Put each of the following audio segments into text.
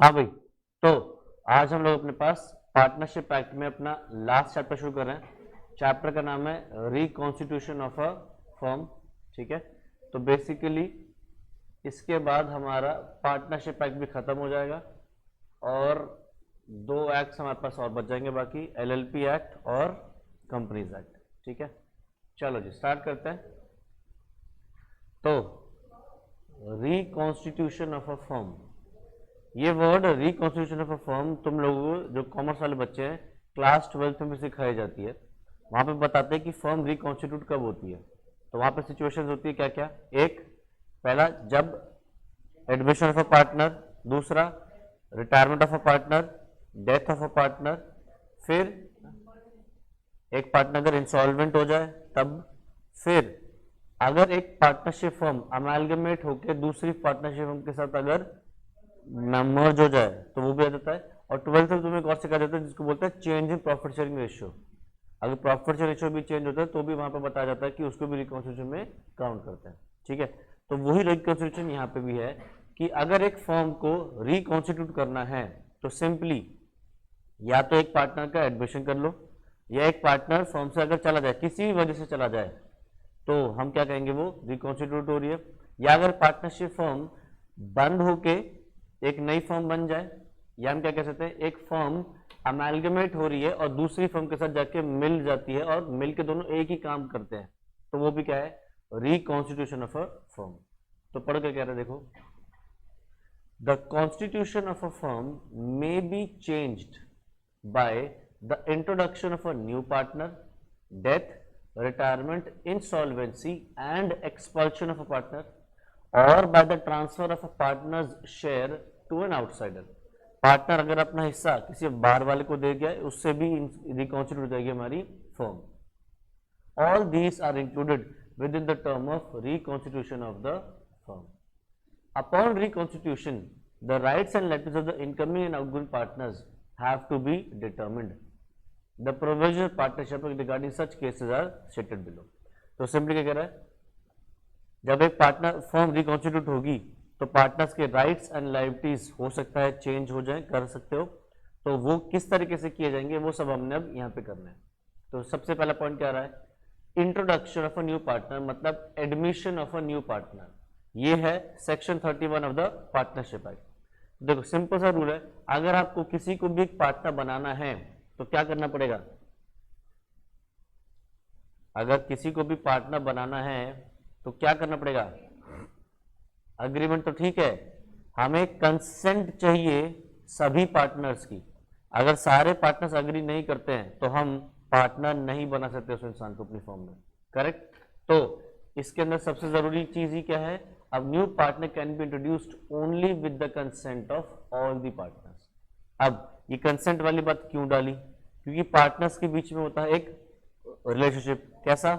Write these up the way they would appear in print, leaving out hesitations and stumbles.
हाँ भाई, तो आज हम लोग अपने पास पार्टनरशिप एक्ट में अपना लास्ट चैप्टर शुरू कर रहे हैं। चैप्टर का नाम है रिकॉन्स्टिट्यूशन ऑफ अ फर्म। ठीक है, तो बेसिकली इसके बाद हमारा पार्टनरशिप एक्ट भी खत्म हो जाएगा और दो एक्ट हमारे पास और बच जाएंगे बाकी, एलएलपी एक्ट और कंपनीज एक्ट। ठीक है, चलो जी स्टार्ट करते हैं। तो रिकॉन्स्टिट्यूशन ऑफ अ फर्म, ये word reconstitution of a firm तुम लोगों को जो कॉमर्स वाले बच्चे हैं क्लास 12th में भी सिखाई जाती है। वहां पे बताते हैं कि फर्म रिकॉन्स्टिट्यूट कब होती है। तो वहां पे सिचुएशंस होती है क्या क्या, एक पहला जब एडमिशन ऑफ अ पार्टनर, दूसरा retirement of a partner, death of a partner, फिर एक पार्टनर अगर इंसॉल्वेंट हो जाए तब, फिर अगर एक पार्टनरशिप फर्म अमेलगमेट होकर दूसरी पार्टनरशिप फर्म के साथ अगर मर्ज हो जाए तो वो भी आ जाता है। और 12th में तुम्हें एक और सिखा देता है जिसको बोलते हैं change in profit sharing ratio. अगर प्रॉफिट शेयरिंग रेशियो भी चेंज होता है तो भी वहां पर बताया जाता है कि उसको भी रिकॉन्स्टिट्यूशन में काउंट करते हैं। ठीक है, तो वही रिकॉन्स्टिट्यूशन यहाँ पे भी है कि अगर एक फर्म को रिकॉन्स्टिट्यूट करना है तो सिंपली या तो एक पार्टनर का एडमिशन कर लो, या एक पार्टनर फर्म से अगर चला जाए, किसी भी वजह से चला जाए, तो हम क्या कहेंगे वो रिकॉन्स्टिट्यूट हो रही है। या अगर पार्टनरशिप फर्म बंद होके एक नई फर्म बन जाए, या हम क्या कह सकते हैं एक फर्म अमेलगमेट हो रही है और दूसरी फर्म के साथ जाके मिल जाती है और मिल के दोनों एक ही काम करते हैं, तो वो भी क्या है, रिकॉन्स्टिट्यूशन ऑफ अ फर्म। तो पढ़ के कह रहे हैं, देखो, the constitution of a firm may be changed by the introduction of a new partner, death, retirement, insolvency and expulsion of a partner, or by the transfer of a partner's share to an outsider। Partner अगर अपना हिस्सा किसी बाहर वाले को दे गया, उससे भी रिकॉन्स्टिट्यूट हो जाएगी हमारी firm. All these are included within the term of reconstitution of the firm. Upon reconstitution, the rights and liabilities of the incoming and outgoing partners have to be determined. The provisional partnership regarding such cases are stated below। तो simply क्या कह रहा है, जब एक partner firm reconstitute होगी तो partners के राइट्स एंड लाइबिलिटीज हो सकता है चेंज हो जाए, कर सकते हो। तो वो किस तरीके से किए जाएंगे वो सब हमने अब यहाँ पे करना है। तो सबसे पहला पॉइंट क्या रहा है, introduction of a new partner, मतलब admission of a new partner. ये है section 31 of the partnership act. देखो सिंपल सा रूल है, अगर आपको किसी को भी पार्टनर बनाना है तो क्या करना पड़ेगा, अगर किसी को भी पार्टनर बनाना है तो क्या करना पड़ेगा, अग्रीमेंट तो ठीक है, हमें कंसेंट चाहिए सभी पार्टनर्स की। अगर सारे पार्टनर्स अग्री नहीं करते हैं तो हम पार्टनर नहीं बना सकते उस इंसान को अपनी फर्म में, करेक्ट। तो इसके अंदर सबसे जरूरी चीज ही क्या है, अब new partner can be introduced only with the consent of all the partners. अब ये कंसेंट वाली बात क्यों डाली, क्योंकि पार्टनर्स के बीच में होता है एक रिलेशनशिप, कैसा,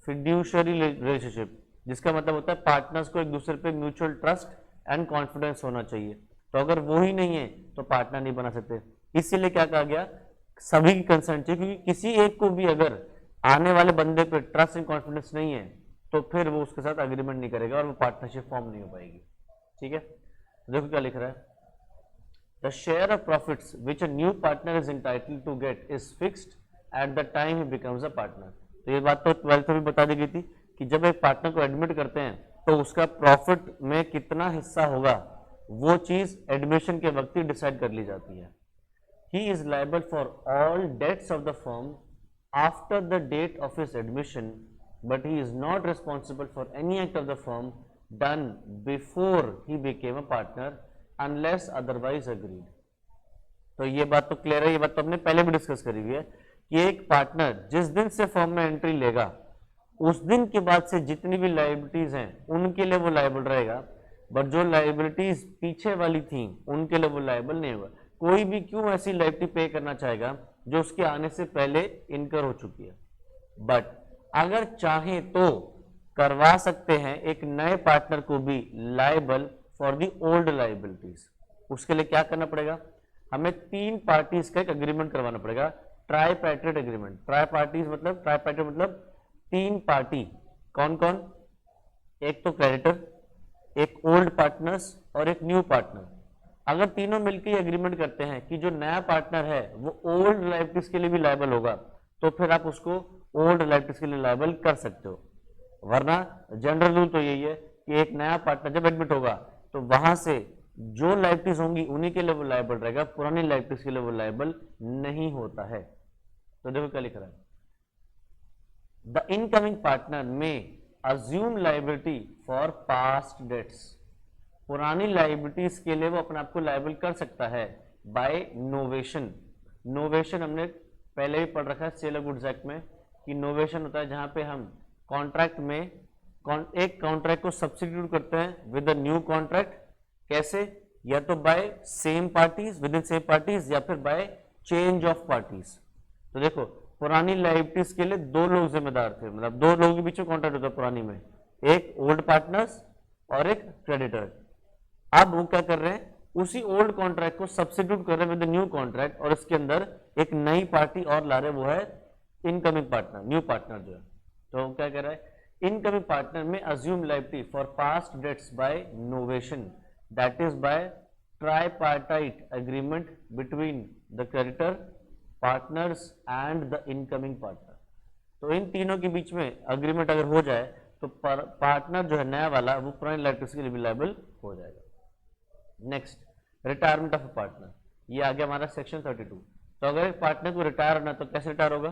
फिड्यूशियरी रिलेशनशिप, जिसका मतलब होता है पार्टनर्स को एक दूसरे पे म्यूचुअल ट्रस्ट एंड कॉन्फिडेंस होना चाहिए। तो अगर वो ही नहीं है तो पार्टनर नहीं बना सकते। इसीलिए क्या कहा गया, सभी की कंसेंट चाहिए, क्योंकि किसी एक को भी अगर आने वाले बंदे पे ट्रस्ट एंड कॉन्फिडेंस नहीं है तो फिर वो उसके साथ अग्रीमेंट नहीं करेगा और वो पार्टनरशिप फॉर्म नहीं हो पाएगी। ठीक है, देखो क्या लिख रहा है, the share of profits which a new partner is entitled to get is fixed at the time he becomes a partner. तो ये बात तो 12th में भी बता दी गई थी कि जब एक पार्टनर को एडमिट करते हैं तो उसका प्रॉफिट में कितना हिस्सा होगा वो चीज एडमिशन के वक्त ही डिसाइड कर ली जाती है। He is liable for all debts of the firm after the date of his admission, but he is not responsible for any act of the firm done before he became a partner unless otherwise agreed। तो ये बात तो clear है, ये बात तो हमने पहले भी डिस्कस करी हुई है कि एक पार्टनर जिस दिन से फर्म में एंट्री लेगा उस दिन के बाद से जितनी भी लाइबिलिटीज हैं उनके लिए वो लायबल रहेगा, बट जो लाइबिलिटीज पीछे वाली थी उनके लिए वो लायबल नहीं होगा। कोई भी क्यों ऐसी लाइबिलिटी पे करना चाहेगा जो उसके आने से पहले इनकर हो चुकी है, बट अगर चाहे तो करवा सकते हैं एक नए पार्टनर को भी liable for the old liabilities. उसके लिए क्या करना पड़ेगा, हमें तीन पार्टीज का एक अग्रीमेंट करवाना पड़ेगा, ट्राईपैट्रिएट एग्रीमेंट। ट्राईपार्टीज मतलब, ट्राईपैट्रिएट मतलब तीन पार्टी, कौन कौन, एक तो क्रेडिटर, एक ओल्ड पार्टनर्स और एक न्यू पार्टनर। अगर तीनों मिलकर ये एग्रीमेंट करते हैं कि जो नया पार्टनर है वो ओल्ड लाइबिलिटीज के लिए भी लायबल होगा, तो फिर आप उसको ओल्ड लाइबिलिटीज के लिए लायबल कर सकते हो। वरना जनरल रूल तो यही है कि एक नया पार्टनर जब एडमिट होगा तो वहां से जो लाइबिलिटीज होंगी उन्हीं के लिए वो लायबल रहेगा, पुरानी लाइबिलिटीज के लिए वो लायबल नहीं होता है। तो देखो क्या लिख रहा है, the incoming partner may assume liability for past debts. पुरानी लाइबिलिटीज के लिए वो अपने आप को लायबल कर सकता है बाय नोवेशन। नोवेशन हमने पहले भी पढ़ रखा है सेल ऑफ गुड्स एक्ट में कि नोवेशन होता है जहां पे हम कॉन्ट्रैक्ट में एक कॉन्ट्रैक्ट को सब्स्टिट्यूट करते हैं विद अ न्यू कॉन्ट्रैक्ट। कैसे? या तो by same parties within same parties या फिर बाय चेंज ऑफ पार्टीज। तो देखो पुरानी लाइबिलिटीज के लिए दो लोग जिम्मेदार थे, मतलब दो लोगों के बीच में कॉन्ट्रैक्ट होता है पुरानी में, एक ओल्ड पार्टनर्स और एक क्रेडिटर। अब वो क्या कर रहे हैं, उसी ओल्ड कॉन्ट्रैक्ट को सब्स्टिट्यूट कर रहे हैं विद न्यू कॉन्ट्रैक्ट और इसके अंदर एक नई पार्टी और ला रहे, वो है इनकमिंग पार्टनर, न्यू पार्टनर जो है। तो क्या कह रहा है, incoming partner may assume liability for past debts by novation, that is by tripartite agreement between the creditor, partners and the incoming partner. तो इन तीनों के बीच में अग्रीमेंट अगर हो जाए तो पार्टनर जो है नया वाला वो पुरानी लायबिलिटीज के लिए भी लायबल हो जाएगा। Next, retirement of a partner, ये आ गया हमारा सेक्शन 32। तो अगर एक पार्टनर को रिटायर होना तो कैसे रिटायर होगा?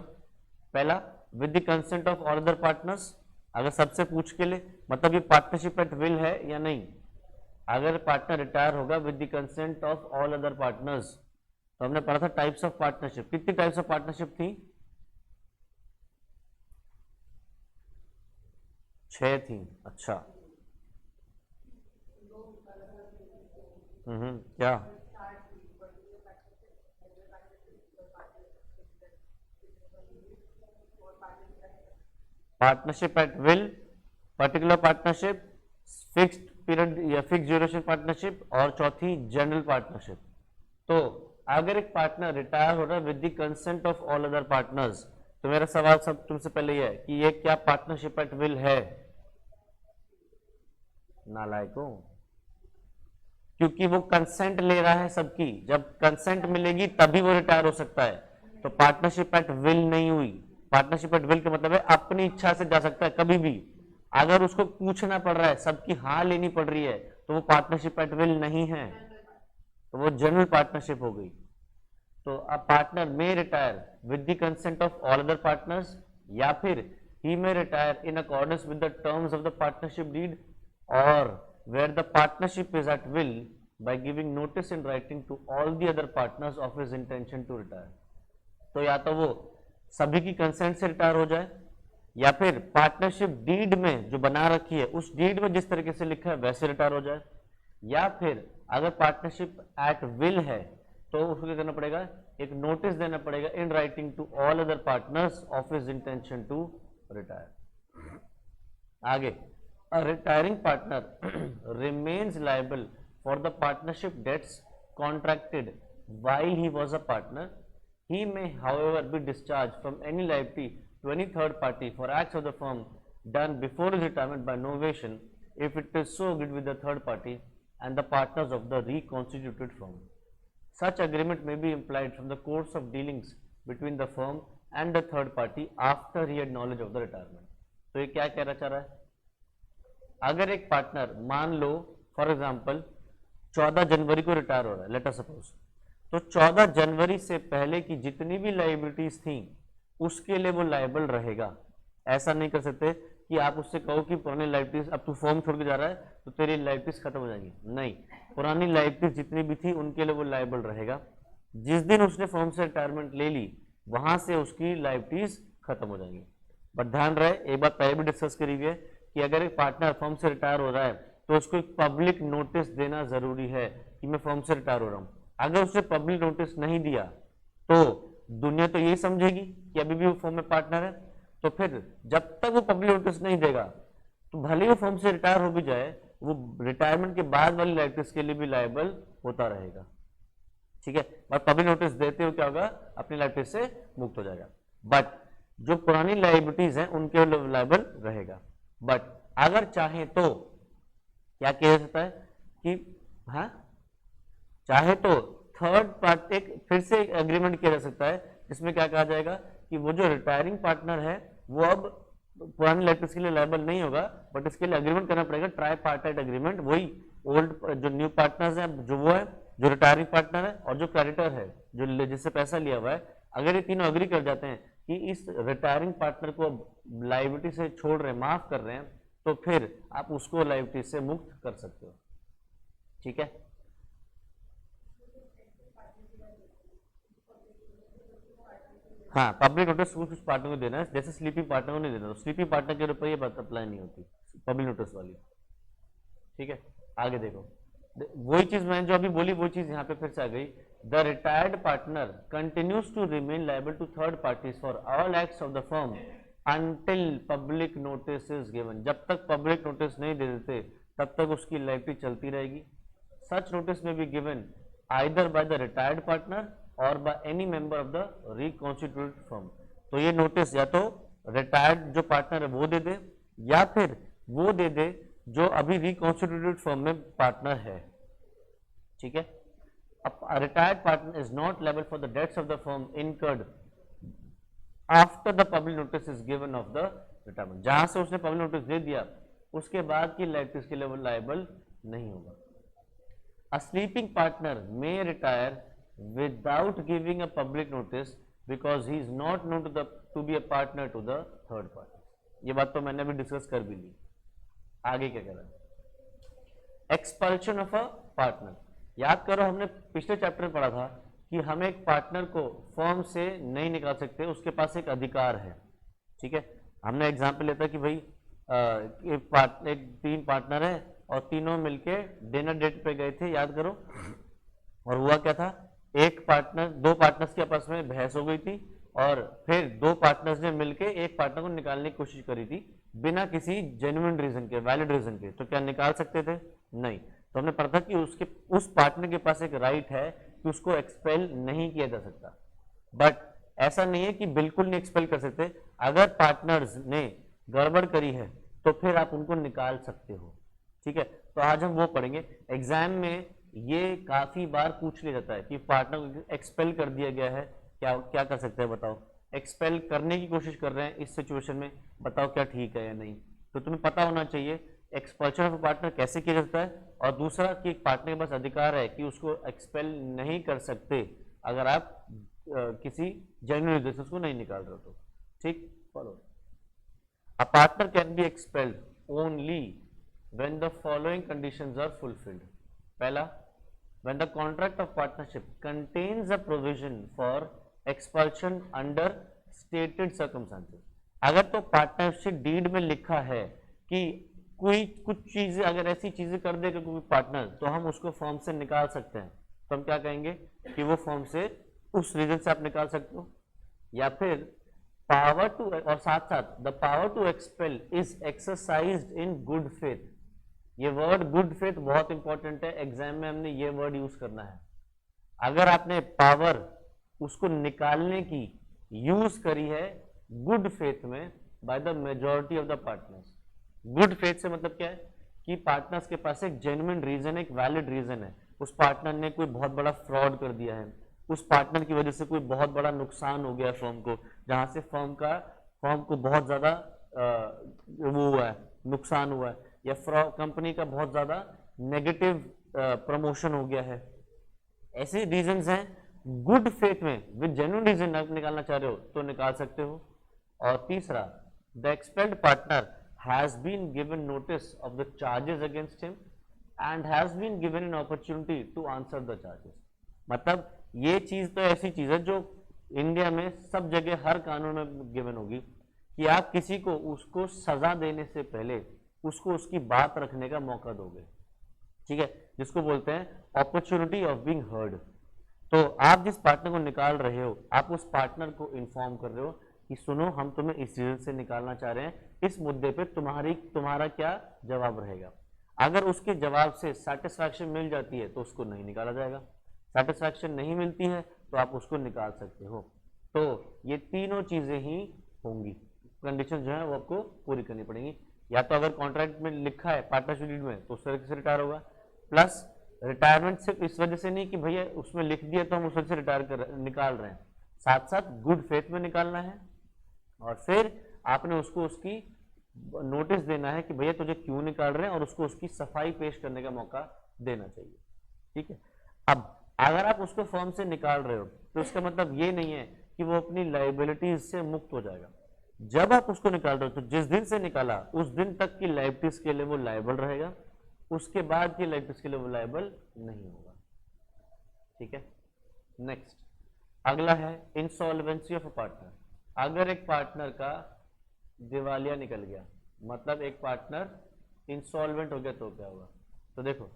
पहला, with the consent of all other partners. अगर सबसे पूछ के लिए, मतलब ये पार्टनरशिप एट विल है या नहीं। अगर पार्टनर रिटायर होगा with the consent of all other partners. तो हमने पढ़ा था टाइप्स ऑफ पार्टनरशिप, कितनी टाइप्स ऑफ पार्टनरशिप थी? 6 थी। अच्छा, क्या? Partnership at will, particular partnership, fixed period या फिक्स ड्यूरेशन पार्टनरशिप, और चौथी जनरल पार्टनरशिप। तो अगर एक पार्टनर रिटायर हो रहा है with the consent of all other partners, तो मेरा सवाल सब तुमसे पहले यह है कि ये क्या पार्टनरशिप एट विल है? नालायकों, क्योंकि वो कंसेंट ले रहा है सबकी, जब कंसेंट मिलेगी तभी वो रिटायर हो सकता है। तो पार्टनरशिप एट विल नहीं हुई। पार्टनरशिप एट विल का मतलब है अपनी इच्छा से जा सकता है कभी भी। अगर उसको पूछना पड़ रहा है, सबकी हाँ लेनी पड़ रही है, तो वो पार्टनरशिप एट विल नहीं है, तो वो जनरल पार्टनरशिप हो गई। तो a partner may retire with the consent of all other partners, या फिर he may retire in accordance with the terms of the partnership deed, और where the partnership is at will by giving notice in writing to all the other partners of his intention to retire। तो या तो वो सभी की consent से retire हो जाए, या फिर पार्टनरशिप डीड में जो बना रखी है उस डीड में जिस तरीके से लिखा है वैसे रिटायर हो जाए, या फिर अगर पार्टनरशिप एट विल है तो उसको क्या करना पड़ेगा, एक नोटिस देना पड़ेगा in writing to all other partners of his intention to retire. आगे, a retiring partner remains liable for the partnership debts contracted while he was a partner. He may, however, be discharged from any liability to any third party for acts of the firm done before his retirement by novation, if it is so agreed with the third party and the partners of the reconstituted firm. Such agreement may be implied from the course of dealings between the firm and the third party after he had knowledge of the retirement. तो ये क्या कहना चाह रहा है, अगर एक partner मान लो फॉर एग्जांपल 14 जनवरी को रिटायर हो रहा है, लेट अस सपोज, तो 14 जनवरी से पहले की जितनी भी लायबिलिटीज थी उसके लिए वो लायबल रहेगा। ऐसा नहीं कर सकते कि आप उससे कहो कि पुरानी लायबिलिटीज, अब तू फॉर्म छोड़ के जा रहा है तो तेरी लायबिलिटीज खत्म हो जाएंगी, नहीं, पुरानी लायबिलिटीज जितनी भी थी उनके लिए वो लायबल रहेगा। जिस दिन उसने फॉर्म से रिटायरमेंट ले ली वहां से उसकी लायबिलिटीज खत्म हो जाएंगी। बट ध्यान रहे, एक बात पहले भी डिस्कस करी हुई है कि अगर एक पार्टनर फर्म से रिटायर हो रहा है तो उसको एक पब्लिक नोटिस देना जरूरी है कि मैं फर्म से रिटायर हो रहा हूं। अगर उसने पब्लिक नोटिस नहीं दिया तो दुनिया तो यही समझेगी कि अभी भी वो फर्म में पार्टनर है, तो फिर जब तक वो पब्लिक नोटिस नहीं देगा तो भले ही वो फर्म से रिटायर हो भी जाए, वो रिटायरमेंट के बाद वाली लायबिलिटीज के लिए भी लायबल होता रहेगा। ठीक है, और पब्लिक नोटिस देते हो क्या होगा, अपनी लायबिलिटी से मुक्त हो जाएगा। बट जो पुरानी लायबिलिटीज हैं उनके लायबल रहेगा। बट अगर चाहे तो क्या किया जा सकता है कि हाँ चाहे तो थर्ड पार्टी फिर से एग्रीमेंट किया जा सकता है जिसमें क्या कहा जाएगा कि वो जो रिटायरिंग पार्टनर है वो अब पुरानी लाइबिलिटीज के लिए लायबल नहीं होगा, बट इसके लिए एग्रीमेंट करना पड़ेगा, ट्राई पार्टाइट एग्रीमेंट। वही ओल्ड जो न्यू पार्टनर्स हैं जो वो है, जो रिटायरिंग पार्टनर है और जो क्रेडिटर है जो जिससे पैसा लिया हुआ है, अगर ये तीनों अग्री कर जाते हैं कि इस रिटायरिंग पार्टनर को लाइबिलिटी से छोड़ रहे हैं, माफ कर रहे हैं, तो फिर आप उसको लाइबिलिटी से मुक्त कर सकते हो। ठीक है, हाँ पब्लिक नोटिस कुछ पार्टनर को देना है, जैसे स्लीपिंग पार्टनर को नहीं देना, तो स्लीपिंग पार्टनर के ऊपर ये बात अप्लाई नहीं होती पब्लिक नोटिस वाली। ठीक है, आगे देखो, वही चीज मैंने जो अभी बोली वो चीज यहाँ पे फिर से आ गई। The retired partner continues to remain liable to third parties for all acts of the firm until public notice is given. जब तक पब्लिक नोटिस नहीं दे देते तब तक उसकी लायबिलिटी चलती रहेगी। Such notice may be given either by the retired partner or by any member of the reconstituted firm. तो ये नोटिस या तो रिटायर्ड जो पार्टनर है वो दे दे, या फिर वो दे दे जो अभी रिकॉन्स्टिट्यूटेड फर्म में पार्टनर है। ठीक है, retired partner is not liable for the debts of the firm incurred after the public notice is given of the retirement. जहां से उसने पब्लिक नोटिस दे दिया उसके बाद की लाइबिलिटीज के लिए वो लायबल नहीं होगा। A sleeping partner may retire without giving a public notice because he is not known to be a partner to the third party। ये बात तो मैंने अभी डिस्कस कर भी ली। आगे क्या कह रहा है, एक्सपल्शन ऑफ अ पार्टनर। याद करो हमने पिछले चैप्टर में पढ़ा था कि हम एक पार्टनर को फर्म से नहीं निकाल सकते, उसके पास एक अधिकार है। ठीक है, हमने एग्जाम्पल लेता कि भाई एक तीन पार्टनर है और तीनों मिलके डिनर डेट पे गए थे, याद करो, और हुआ क्या था, दो पार्टनर्स के आपस में बहस हो गई थी और फिर दो पार्टनर्स ने मिलके एक पार्टनर को निकालने की कोशिश करी थी बिना किसी जेन्युइन रीजन के, वैलिड रीजन के। तो क्या निकाल सकते थे? नहीं। तो हमने पढ़ा था कि उस पार्टनर के पास एक राइट है कि उसको एक्सपेल नहीं किया जा सकता, बट ऐसा नहीं है कि बिल्कुल नहीं एक्सपेल कर सकते। अगर पार्टनर्स ने गड़बड़ करी है तो फिर आप उनको निकाल सकते हो। ठीक है, तो आज हम वो पढ़ेंगे। एग्जाम में ये काफी बार पूछ लिया जाता है कि पार्टनर को एक्सपेल कर दिया गया है, क्या क्या कर सकते हैं बताओ। एक्सपेल करने की कोशिश कर रहे हैं इस सिचुएशन में, बताओ क्या ठीक है या नहीं। तो तुम्हें पता होना चाहिए एक्सपल्शन ऑफ पार्टनर कैसे किया जाता है, और दूसरा कि एक पार्टनर के पास अधिकार है कि उसको एक्सपेल नहीं कर सकते अगर आप किसी जेन्युइन रीजन से उसको नहीं निकाल रहे हो तो। ठीक, follow. A partner can be expelled only when the following conditions are fulfilled। पहला, when the contract of partnership contains a provision for expulsion under stated circumstances। अगर तो पार्टनरशिप डीड में लिखा है कि कोई कुछ चीजें अगर ऐसी चीजें कर देगा कोई पार्टनर तो हम उसको फॉर्म से निकाल सकते हैं, तो हम क्या कहेंगे कि वो फॉर्म से उस रीजन से आप निकाल सकते हो। या फिर पावर टू, और साथ साथ the power to expel is exercised in good faith. ये वर्ड गुड फेथ बहुत इंपॉर्टेंट है, एग्जाम में हमने ये वर्ड यूज करना है। अगर आपने पावर उसको निकालने की यूज करी है गुड फेथ में by the majority of the partners. Good faith से मतलब क्या है कि पार्टनर्स के पास एक जेन्युइन रीजन, एक वैलिड रीजन है। उस पार्टनर ने कोई बहुत बड़ा फ्रॉड कर दिया है, उस पार्टनर की वजह से कोई बहुत बड़ा नुकसान हो गया फर्म को, जहां से फर्म को बहुत ज्यादा वो हुआ है, नुकसान हुआ है, या कंपनी का बहुत ज्यादा नेगेटिव प्रमोशन हो गया है। ऐसे रीजंस हैं गुड फेथ में, विद जेन्युइन रीजन आप निकालना चाह रहे हो तो निकाल सकते हो। और तीसरा, the expelled partner has been given notice of the charges against him and has been given an opportunity to answer the charges. मतलब ये चीज तो ऐसी चीज है जो इंडिया में सब जगह हर कानून में गिवन होगी कि आप किसी को उसको सजा देने से पहले उसको उसकी बात रखने का मौका दोगे। ठीक है, जिसको बोलते हैं अपॉर्चुनिटी ऑफ बीइंग हर्ड। तो आप जिस पार्टनर को निकाल रहे हो आप उस पार्टनर को इन्फॉर्म कर रहे हो कि सुनो हम तुम्हें इस रीजन से निकालना चाह रहे हैं, इस मुद्दे पे तुम्हारा क्या जवाब रहेगा। अगर उसके जवाब से सेटिस्फैक्शन मिल जाती है तो उसको नहीं निकाला जाएगा, सेटिस्फैक्शन नहीं मिलती है तो आप उसको निकाल सकते हो। तो ये तीनों चीजें ही होंगी, कंडीशन जो है वो आपको पूरी करनी पड़ेंगी। या तो अगर कॉन्ट्रैक्ट में लिखा है पार्टनरशिप डीड में तो उस तरीके से रिटायर होगा, प्लस रिटायरमेंट सिर्फ इस वजह से नहीं कि भैया उसमें लिख दिया तो हम उस वजह से रिटायर कर निकाल रहे हैं, साथ साथ गुड फेथ में निकालना है और फिर आपने उसको उसकी नोटिस देना है कि भैया तुझे क्यों निकाल रहे हैं और उसको उसकी सफाई पेश करने का मौका देना चाहिए। ठीक है, अब अगर आप उसको फर्म से निकाल रहे हो तो इसका मतलब ये नहीं है कि वो अपनी लाइबिलिटीज से मुक्त हो जाएगा। जब आप उसको निकाल रहे हो तो जिस दिन से निकाला उस दिन तक की लाइबिलिटीज के लिए वो लायबल रहेगा, उसके बाद की लाइबिलिटीज के लिए वो लायबल नहीं होगा। ठीक है, नेक्स्ट अगला है इंसॉल्वेंसी ऑफ अ पार्टनर। अगर एक पार्टनर का दिवालिया निकल गया, मतलब एक पार्टनर इंसॉल्वेंट हो गया तो क्या होगा? तो देखो,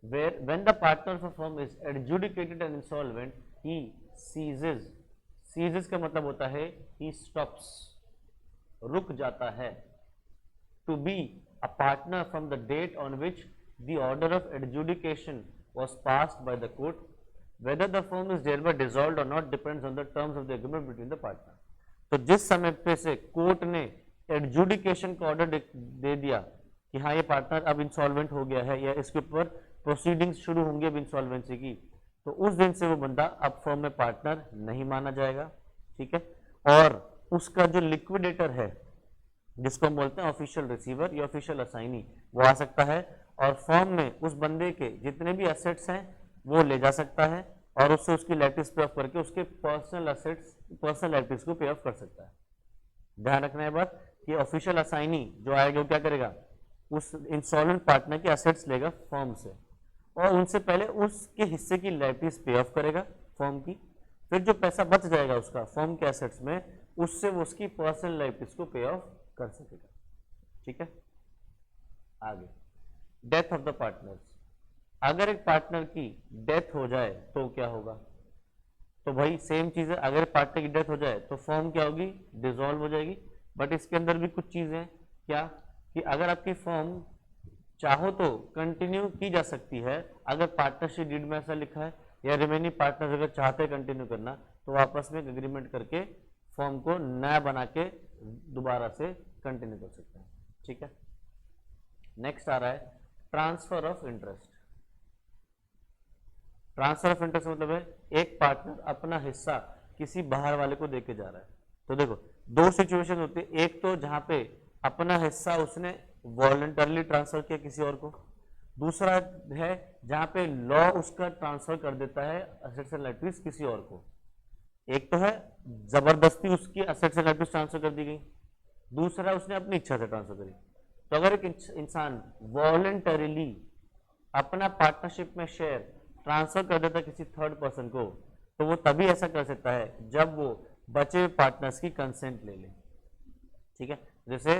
when the partner of a firm is adjudicated and insolvent, he ceases का मतलब होता है he stops, रुक जाता है, to be a partner from the date on which the order of adjudication was passed by the court. Whether the firm is thereby dissolved or not depends on the terms of the agreement between the partner. तो जिस समय पे से court ने adjudication का order दे दिया कि हाँ ये पार्टनर अब इंसॉल्वेंट हो गया है या इसके ऊपर प्रोसीडिंग्स शुरू होंगे अब इंसॉल्वेंसी की, तो उस दिन से वो बंदा अब फर्म में पार्टनर नहीं माना जाएगा। ठीक है, और उसका जो लिक्विडेटर है जिसको हम बोलते हैं ऑफिशियल रिसीवर या ऑफिशियल असाइनी, वो आ सकता है और फर्म में उस बंदे के जितने भी एसेट्स हैं वो ले जा सकता है और उससे उसकी लाइबिलिटीज पे ऑफ करके उसके पर्सनल एसेट्स पर्सनल लाइबिलिटीज को पे ऑफ कर सकता है। ध्यान रखना है बात कि ऑफिशियल असाइनी जो आएगा वो क्या करेगा, उस इंसॉल्वेंट पार्टनर के एसेट्स लेगा फर्म से और उनसे पहले उसके हिस्से की लाइबिलिटीज पे ऑफ करेगा फर्म की, फिर जो पैसा बच जाएगा उसका फर्म के एसेट्स में उससे वो उसकी पर्सनल लाइबिलिटीज को पे ऑफ कर सकेगा। ठीक है, आगे डेथ ऑफ द पार्टनर्स। अगर एक पार्टनर की डेथ हो जाए तो क्या होगा? तो भाई सेम चीज है, अगर पार्टनर की डेथ हो जाए तो फर्म क्या होगी, डिसॉल्व हो जाएगी। बट इसके अंदर भी कुछ चीजें क्या कि अगर आपकी फर्म चाहो तो कंटिन्यू की जा सकती है, अगर पार्टनरशिप डीड में ऐसा लिखा है या रिमेनिंग पार्टनर्स अगर चाहते हैं कंटिन्यू करना तो आपस में एग्रीमेंट करके फर्म को नया बना के दोबारा से कंटिन्यू कर सकते हैं। ठीक है, नेक्स्ट आ रहा है transfer of interest. Transfer of interest मतलब है एक पार्टनर अपना हिस्सा किसी बाहर वाले को देके जा रहा है। तो देखो दो सिचुएशन होती है, एक तो जहां पे अपना हिस्सा उसने वॉलंटरली ट्रांसफर किया किसी और को, दूसरा है जहां पे लॉ उसका ट्रांसफर कर देता है असेट्स एंड लायबिलिटीज किसी और को। एक तो है जबरदस्ती उसकी असेट्स एंड लायबिलिटीज ट्रांसफर कर दी गई, दूसरा उसने अपनी इच्छा से ट्रांसफर करी। तो अगर एक इंसान वॉलंटरीली अपना पार्टनरशिप में शेयर ट्रांसफर कर देता किसी थर्ड पर्सन को तो वो तभी ऐसा कर सकता है जब वो बचे हुए पार्टनर्स की कंसेंट ले ले। ठीक है, जैसे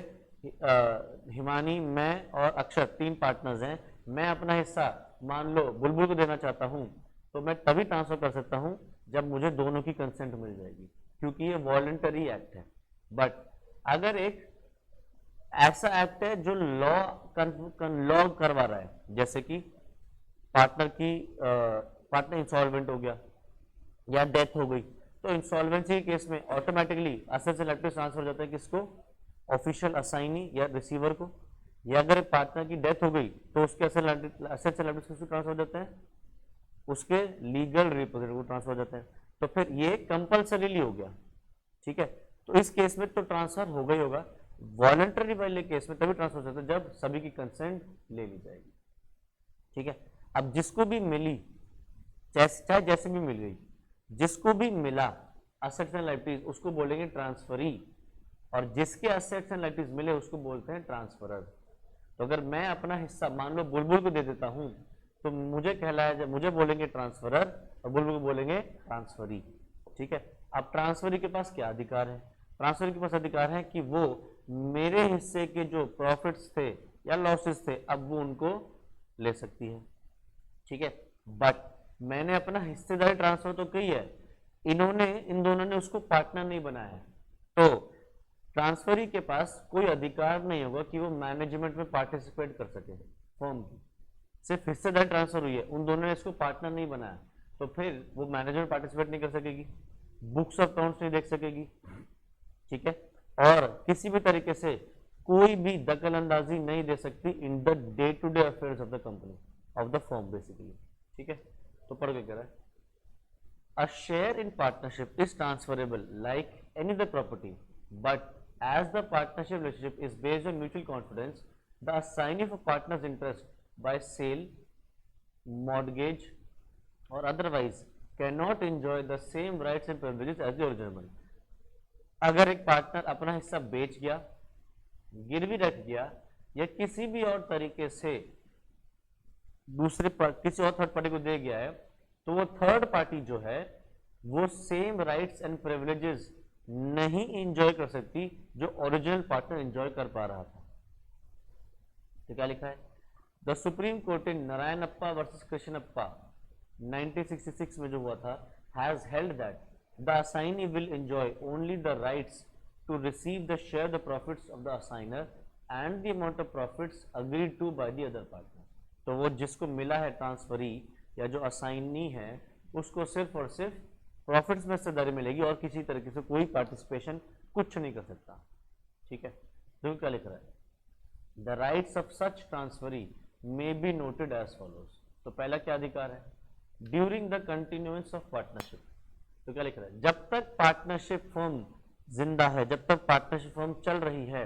हिमानी, मैं और अक्षर तीन पार्टनर्स हैं, मैं अपना हिस्सा मान लो बुलबुल को देना चाहता हूं तो मैं तभी ट्रांसफर कर सकता हूं जब मुझे दोनों की कंसेंट मिल जाएगी क्योंकि ये वॉलंटरी एक्ट है। बट अगर एक ऐसा एक्ट है जो लॉ करवा रहा है, जैसे कि पार्टनर इंसॉल्वेंट हो गया या डेथ हो गई, तो इंसॉल्वेंसी के केस में automatically assets and liabilities transfer हो जाता है किसको, ऑफिशियल असाइनी या रिसीवर को। या अगर पार्टनर की डेथ हो गई तो उसके असेट्स एंड लायबिलिटीज किसको ट्रांसफर हो जाते हैं, उसके लीगल रिप्रेजेंटेटिव को ट्रांसफर हो जाते हैं। तो फिर ये कंपल्सरीली हो गया। ठीक है, तो इस केस में तो ट्रांसफर होगा ही होगा। वॉलंटरी वाले केस में तभी ट्रांसफर हो सकता है जब सभी की कंसेंट ले ली जाएगी। ठीक है, अब जिसको भी मिली चाहे जैसे भी मिल गई, जिसको भी मिला असेट्स एंड लायबिलिटीज उसको बोलेंगे ट्रांसफरी और जिसके असेट्स एंड लायबिलिटीज मिले उसको बोलते हैं ट्रांसफरर। तो अगर मैं अपना हिस्सा मान लो बुलबुल को दे देता हूं तो मुझे कहलाया जब मुझे बोलेंगे ट्रांसफरर और बुलबुल को बोलेंगे ट्रांसफरी। ठीक है, अब ट्रांसफरी के पास क्या अधिकार है? ट्रांसफरी के पास अधिकार है कि वो मेरे हिस्से के जो प्रॉफिट्स थे या लॉसेस थे अब वो उनको ले सकती है। ठीक है, बट मैंने अपना हिस्सेदारी ट्रांसफर तो की है, इन दोनों ने उसको पार्टनर नहीं बनाया है, तो ट्रांसफरी के पास कोई अधिकार नहीं होगा कि वो मैनेजमेंट में पार्टिसिपेट कर सके फर्म की। सिर्फ हिस्सेदारी ट्रांसफर हुई है, उन दोनों ने इसको पार्टनर नहीं बनाया, तो फिर वो मैनेजमेंट पार्टिसिपेट नहीं कर सकेगी, बुक्स ऑफ अकाउंट्स नहीं देख सकेगी। ठीक है, और किसी भी तरीके से कोई भी दखल अंदाजी नहीं दे सकती in the day to day affairs of the company. Of the firm basically. ठीक है, तो पढ़ के कह रहा है a share in partnership is transferable like any other property, but as the partnership relationship is based on mutual confidence, the assignee of a partner's interest by sale, mortgage or otherwise cannot enjoy the same rights and privileges as the original one. अगर एक partner अपना हिस्सा बेच गया, गिरवी रख गया या किसी भी और तरीके से किसी और थर्ड पार्टी को दे गया है, तो वो थर्ड पार्टी जो है वो सेम राइट्स एंड प्रिविलेजेस नहीं एंजॉय कर सकती जो ओरिजिनल पार्टनर एंजॉय कर पा रहा था। तो क्या लिखा है, the Supreme Court in Narayanappa versus Krishnappa 1966 में जो हुआ था, has held that the assignee will enjoy only the rights to receive the share the profits of the assignor and the amount of profits agreed to by the other partner. तो वो जिसको मिला है transferee या जो assignee है उसको सिर्फ और सिर्फ प्रॉफिट्स में हिस्सेदारी मिलेगी और किसी तरीके से कोई पार्टिसिपेशन कुछ नहीं कर सकता। ठीक है, तो क्या लिख रहा है, the rights of such transferee may be noted as follows. तो पहला क्या अधिकार है, during the continuance of partnership. तो क्या लिख रहा है, जब तक पार्टनरशिप फर्म जिंदा है, जब तक पार्टनरशिप फर्म चल रही है,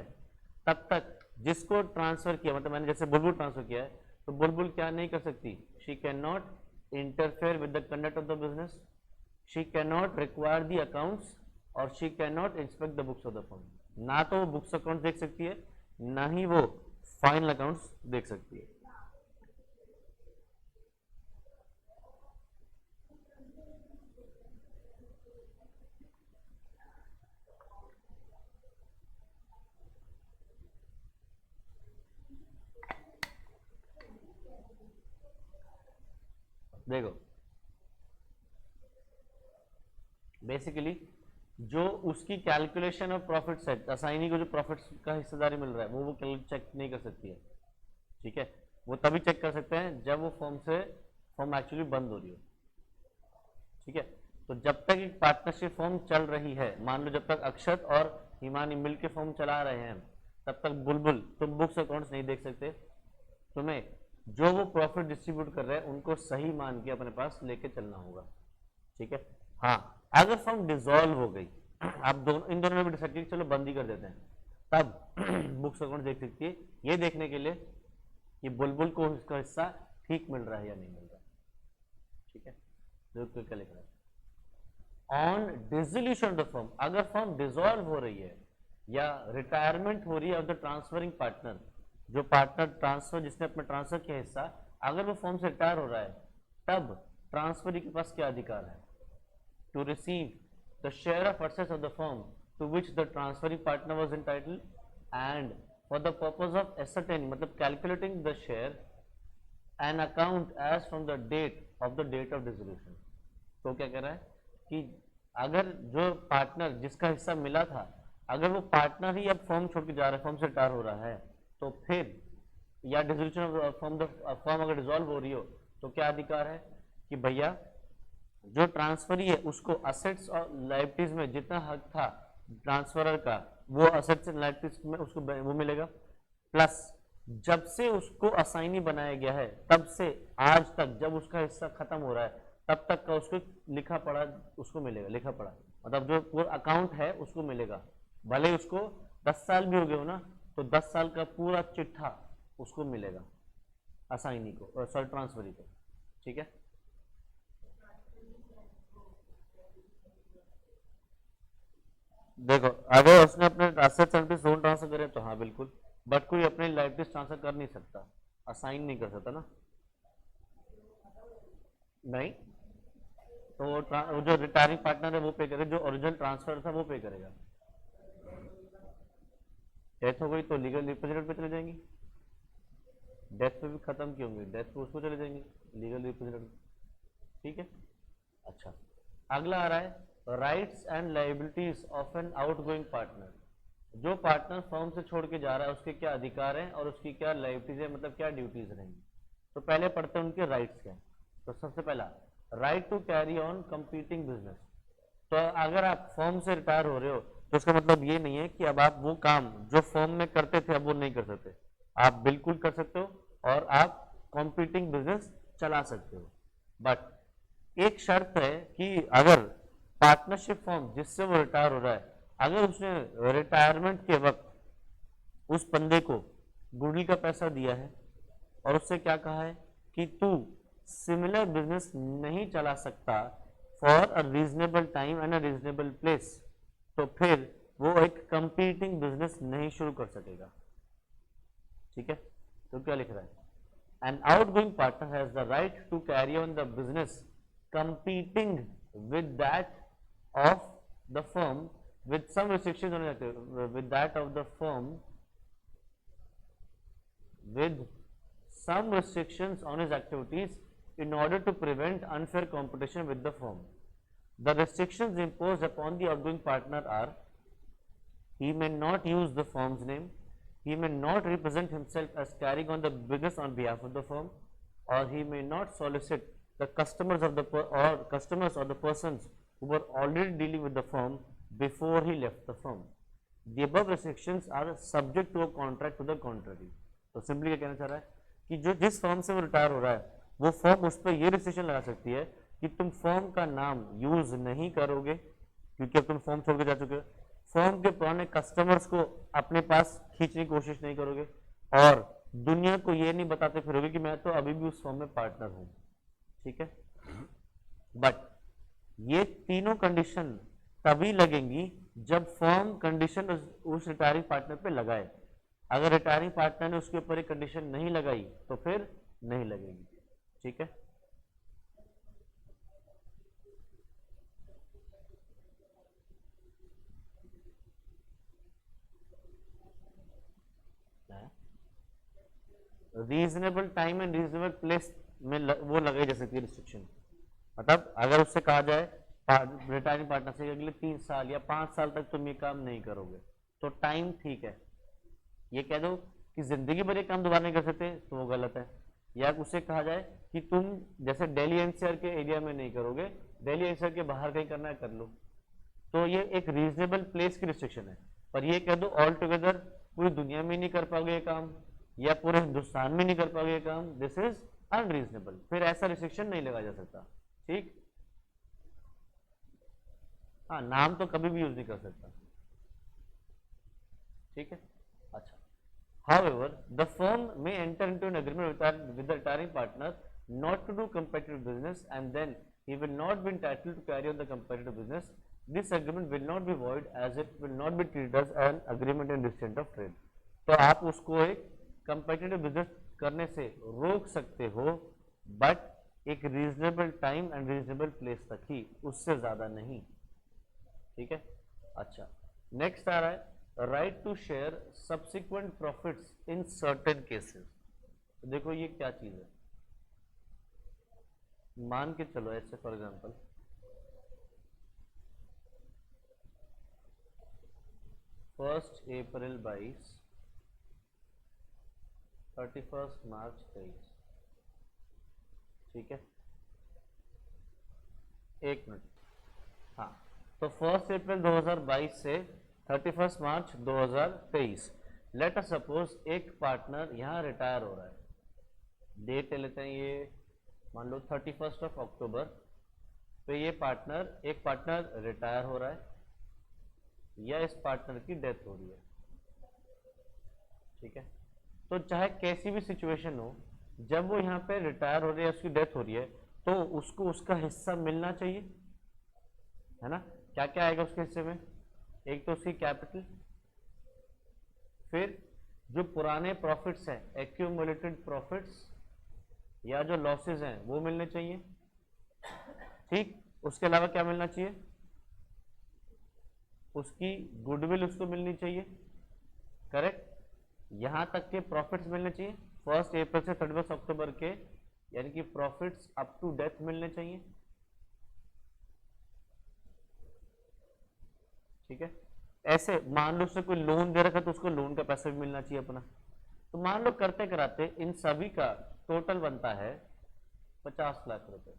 तब तक जिसको ट्रांसफर किया, मतलब मैंने जैसे बुलबुल ट्रांसफर किया है, तो बुलबुल क्या नहीं कर सकती, she can not interfere with the conduct of the business, she can not require the accounts or she can not inspect the books of the firm. ना तो वो बुक्स अकाउंट देख सकती है, ना ही वो फाइनल अकाउंट्स देख सकती है। देखो बेसिकली जो उसकी कैलकुलेशन ऑफ प्रॉफिट है, असाइनी को जो प्रॉफिट्स का हिस्सेदारी मिल रहा है वो चेक नहीं कर सकती है। ठीक है, वो तभी चेक कर सकते हैं जब वो फर्म एक्चुअली बंद हो रही हो। ठीक है, तो जब तक एक पार्टनरशिप फर्म चल रही है, मान लो जब तक अक्षत और हिमानी मिल के फर्म चला रहे हैं, तब तक बुलबुल तुम बुक्स अकाउंट्स नहीं देख सकते, तुम्हें जो वो प्रॉफिट डिस्ट्रीब्यूट कर रहे हैं उनको सही मान के अपने पास लेके चलना होगा। ठीक है, हाँ अगर फर्म डिसॉल्व हो गई, आप दोनों इन दोनों ने भी डिसाइड किया चलो बंद ही कर देते हैं, तब बुक्स अकाउंट देख सकती है ये देखने के लिए कि बुलबुल को उसका हिस्सा ठीक मिल रहा है या नहीं मिल रहा। ठीक है, तो क्या लिख रहा है, on dissolution of the firm, अगर फर्म डिसॉल्व हो रही है या रिटायरमेंट हो रही है ऑफ द ट्रांसफरिंग पार्टनर, जो पार्टनर ट्रांसफर जिसने अपना ट्रांसफर किया हिस्सा, अगर वो फर्म से रिटायर हो रहा है, तब ट्रांसफरी के पास क्या अधिकार है, to receive the share of assets of the firm to which the transferring partner was entitled and for the purpose of ascertaining, मतलब calculating the share an account as from the date of dissolution। तो क्या कह रहा है कि अगर जो partner जिसका हिस्सा मिला था, अगर वो पार्टनर ही अब फर्म छोड़ के जा रहा है, फर्म से रिटायर हो रहा है, तो फिर या डिसोल्यूशन ऑफ फर्म अगर डिसॉल्व हो रही हो, तो क्या अधिकार है कि भैया जो ट्रांसफरी है उसको असेट्स और लायबिलिटीज में जितना हक था ट्रांसफरर का, वो असेट्स एंड लायबिलिटीज में उसको वो मिलेगा, प्लस जब से उसको असाइनी बनाया गया है तब से आज तक जब उसका हिस्सा खत्म हो रहा है तब तक का उसको लिखा पढ़ा उसको मिलेगा, लिखा पढ़ा मतलब जो पूरा अकाउंट है उसको मिलेगा, भले उसको 10 साल भी हो गए हो ना, तो 10 साल का पूरा चिट्ठा उसको मिलेगा असाइनी को, सॉरी ट्रांसफरी को। ठीक है, देखो अगर उसने अपने एसेट्स एंड जोन ट्रांसफर करे तो हाँ बिल्कुल, बट कोई अपने लायबिलिटीज ट्रांसफर कर नहीं सकता, असाइन नहीं कर सकता ना, नहीं, तो वो जो रिटायरिंग पार्टनर है वो पे करेगा, जो ओरिजिनल ट्रांसफर था वो पे करेगा। डेथ हो गई तो लीगल रिप्रेजेंटेटिव पे चले जाएंगी, डेथ पे भी खत्म क्यों होंगे, डेथ पे उसको चले जाएंगे लीगल रिप्रेजेंटेटिव। ठीक है, अच्छा अगला आ रहा है rights and liabilities of an outgoing partner, जो पार्टनर फर्म से छोड़ के जा रहा है उसके क्या अधिकार हैं और उसकी क्या लायबिलिटीज है, मतलब क्या ड्यूटीज रहेंगी। तो पहले पढ़ते हैं उनके राइट्स क्या। तो सबसे पहला right to carry on competing business. तो अगर आप फर्म से रिटायर हो रहे हो तो इसका मतलब ये नहीं है कि अब आप वो काम जो फर्म में करते थे अब वो नहीं कर सकते, आप बिल्कुल कर सकते हो और आप कॉम्पीटिंग बिजनेस चला सकते हो। बट एक शर्त है कि अगर पार्टनरशिप फॉर्म जिससे वो रिटायर हो रहा है, अगर उसने रिटायरमेंट के वक्त उस बंदे को गुडविल का पैसा दिया है और उससे क्या कहा है कि तू सिमिलर बिजनेस नहीं चला सकता for a reasonable time and a reasonable place, तो फिर वो एक कंपीटिंग बिजनेस नहीं शुरू कर सकेगा। ठीक है, तो क्या लिख रहा है, an outgoing partner has the right to carry on the business competing with that of the firm with some restrictions on it, with that of the firm with some restrictions on his activities in order to prevent unfair competition with the firm. The restrictions imposed upon the outgoing partner are: he may not use the firm's name, he may not represent himself as carrying on the business on behalf of the firm, or he may not solicit the customers of the customers or the persons who were already dealing with the firm before he left the firm. The above restrictions are subject to a contract to the contrary. तो simply क्या कहना चाह रहा है कि जो जिस firm से वो रिटायर हो रहा है वो फर्म उस पर ये रिस्ट्रिक्शन लगा सकती है कि तुम फर्म का नाम यूज नहीं करोगे क्योंकि अब तुम फर्म छोड़ के जा चुके हो, फर्म के पुराने कस्टमर्स को अपने पास खींचने की कोशिश नहीं करोगे और दुनिया को ये नहीं बताते फिरोगे कि मैं तो अभी भी उस फर्म में पार्टनर हूं। ठीक है, बट ये तीनों कंडीशन तभी लगेंगी जब फर्म कंडीशन उस रिटायरिंग पार्टनर पे लगाए। अगर रिटायरिंग पार्टनर ने उसके ऊपर एक कंडीशन नहीं लगाई तो फिर नहीं लगेगी। ठीक है, reasonable time and reasonable place में वो लगाई जा सकती है रिस्ट्रिक्शन। मतलब अगर उससे कहा जाए रिटायरिंग पार्टनर से अगले 3 साल या 5 साल तक तुम ये काम नहीं करोगे तो टाइम ठीक है, ये कह दो कि जिंदगी भर ये काम दोबारा नहीं कर सकते तो वो गलत है। या उससे कहा जाए कि तुम जैसे दिल्ली एनसीआर के एरिया में नहीं करोगे, दिल्ली एनसीआर के बाहर कहीं करना है कर लो, तो ये एक रीजनेबल प्लेस की रिस्ट्रिक्शन है। पर ये कह दो ऑल टुगेदर पूरी दुनिया में नहीं कर पाओगे ये काम या पूरे हिंदुस्तान में नहीं कर पाओगे ये काम, दिस इज अनरीजनेबल, फिर ऐसा रिस्ट्रिक्शन नहीं लगाया जा सकता। ठीक, हाँ नाम तो कभी भी यूज नहीं कर सकता। ठीक है, अच्छा, however the firm may enter into an agreement with the retiring partner not to do competitive business and then he will not be entitled to carry on the competitive business. This agreement will not be void as it will not be treated as an agreement in distinct of trade. तो आप उसको एक competitive business करने से रोक सकते हो but एक reasonable time and reasonable place तक ही, उससे ज्यादा नहीं। ठीक है, अच्छा, नेक्स्ट आ रहा है right to share subsequent profits in certain cases. तो देखो ये क्या चीज है, मान के चलो ऐसे फॉर एग्जांपल 1 अप्रैल 22, 31 मार्च 23। ठीक है, एक मिनट, हाँ, तो 1 अप्रैल 2022 से 31 मार्च 2023 लेट अस सपोज एक पार्टनर यहाँ रिटायर हो रहा है, डेट ले लेते हैं ये मान लो 31 अक्टूबर पे ये एक पार्टनर रिटायर हो रहा है या इस पार्टनर की डेथ हो रही है। ठीक है, तो चाहे कैसी भी सिचुएशन हो, जब वो यहाँ पे रिटायर हो रही है, उसकी डेथ हो रही है, तो उसको उसका हिस्सा मिलना चाहिए, है ना। क्या क्या आएगा उसके हिस्से में, एक तो उसकी कैपिटल, फिर जो पुराने प्रॉफिट्स हैं एक्यूमुलेटेड प्रॉफिट्स या जो लॉसेस हैं वो मिलने चाहिए। ठीक, उसके अलावा क्या मिलना चाहिए, उसकी गुडविल उसको मिलनी चाहिए, करेक्ट। यहां तक के प्रॉफिट्स मिलने चाहिए 1 अप्रैल से 31 अक्टूबर के, यानी कि प्रॉफिट्स अप टू डेथ मिलने चाहिए। ठीक है, ऐसे मान लो उससे कोई लोन दे रखा है तो उसको लोन का पैसा भी मिलना चाहिए अपना। तो मान लो करते कराते इन सभी का टोटल बनता है 50 लाख रुपए,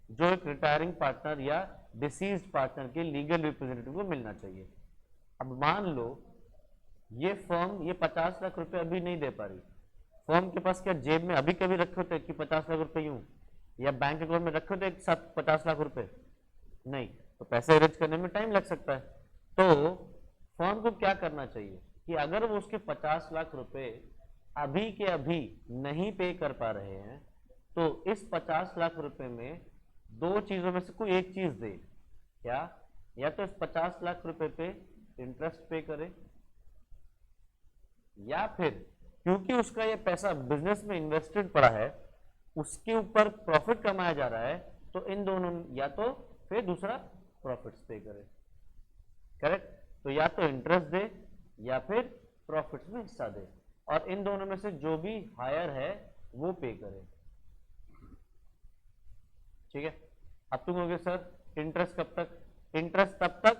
जो एक रिटायरिंग पार्टनर या डिसीज्ड पार्टनर के लीगल रिप्रेजेंटेटिव को मिलना चाहिए। अब मान लो ये फर्म ये 50 लाख रुपए अभी नहीं दे पा रही, फर्म के पास क्या जेब में अभी कभी रखे होते कि 50 लाख रुपए यूं, या बैंक अकाउंट में रखे होते एक साथ 50 लाख रुपए? नहीं, तो पैसे अरेंज करने में टाइम लग सकता है। तो फर्म को क्या करना चाहिए कि अगर वो उसके 50 लाख रुपए अभी के अभी नहीं पे कर पा रहे हैं, तो इस 50 लाख रुपए में दो चीजों में से कोई एक चीज दे। क्या? या तो इस 50 लाख रुपए पे इंटरेस्ट पे करे, या फिर क्योंकि उसका ये पैसा बिजनेस में इन्वेस्टेड पड़ा है, उसके ऊपर प्रॉफिट कमाया जा रहा है, तो इन दोनों, या तो फिर दूसरा प्रॉफिट्स पे करे। करेक्ट? तो या तो इंटरेस्ट दे या फिर प्रॉफिट्स में हिस्सा दे, और इन दोनों में से जो भी हायर है वो पे करे। ठीक है? अब तुम कहोगे सर इंटरेस्ट कब तक? इंटरेस्ट तब तक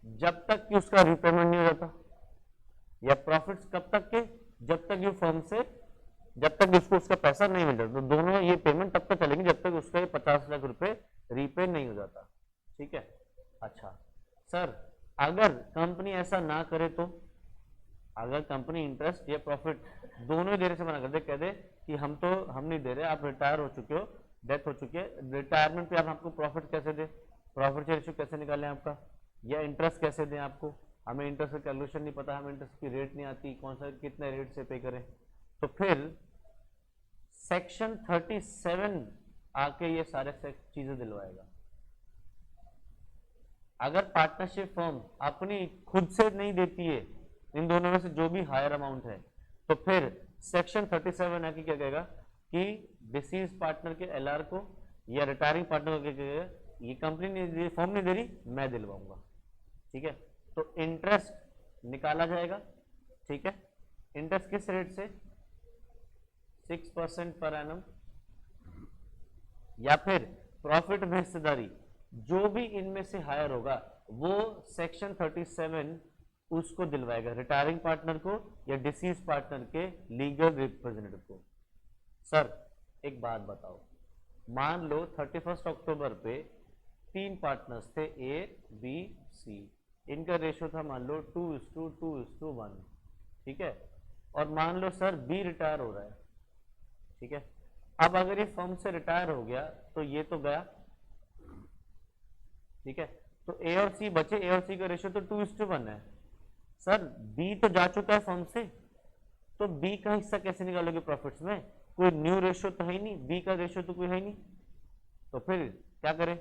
जब तक कि उसका रिपेमेंट नहीं हो जाता, या प्रॉफिट्स कब तक के? जब तक ये फर्म से, जब तक उसको उसका पैसा नहीं मिल जाता। तो दोनों ये पेमेंट तब तक चलेंगे जब तक उसका ये 50 लाख रुपए रीपे नहीं हो जाता। ठीक है? अच्छा सर, अगर कंपनी ऐसा ना करे तो? अगर कंपनी इंटरेस्ट या प्रॉफिट दोनों देने से मना कर दे, कह दे कि हम नहीं दे रहे, आप रिटायर हो चुके हो, डेथ हो चुकी है, रिटायरमेंट पे आप हमको प्रॉफिट कैसे दे, प्रॉफिट रेशियो कैसे निकालें आपका, या इंटरेस्ट कैसे दें आपको, हमें इंटरेस्ट का कैलकुलेशन नहीं पता, हमें इंटरेस्ट की रेट नहीं आती, कौन सा कितने रेट से पे करें, तो फिर सेक्शन 37 आके ये सारे चीजें दिलवाएगा। अगर पार्टनरशिप फर्म अपनी खुद से नहीं देती है इन दोनों में से जो भी हायर अमाउंट है, तो फिर सेक्शन 37 आके क्या कहेगा कि डिसीज पार्टनर के एलआर को या रिटायरिंग पार्टनर को क्या कहेगा, ये कंपनी नहीं दे, फर्म नहीं दे रही, मैं दिलवाऊंगा। ठीक है? तो इंटरेस्ट निकाला जाएगा। ठीक है? इंटरेस्ट किस रेट से? 6% पर एनम, या फिर प्रॉफिट में हिस्सेदारी जो भी इनमें से हायर होगा वो सेक्शन 37 उसको दिलवाएगा, रिटायरिंग पार्टनर को या डिसीज पार्टनर के लीगल रिप्रेजेंटेटिव को। सर एक बात बताओ, मान लो 31 अक्टूबर पे 3 पार्टनर्स थे, ए बी सी, इनका रेशियो था मान लो 2:2:1। ठीक है? और मान लो सर बी रिटायर हो रहा है। ठीक है? अब अगर ये फर्म से रिटायर हो गया तो ये तो गया। ठीक है? तो ए और सी बचे, ए और सी का रेशियो तो 2:1 है। सर बी तो जा चुका है फर्म से, तो बी का हिस्सा कैसे निकालोगे प्रॉफिट्स में? कोई न्यू रेशियो तो है ही नहीं, बी का रेशियो तो कोई है ही नहीं, तो फिर क्या करें?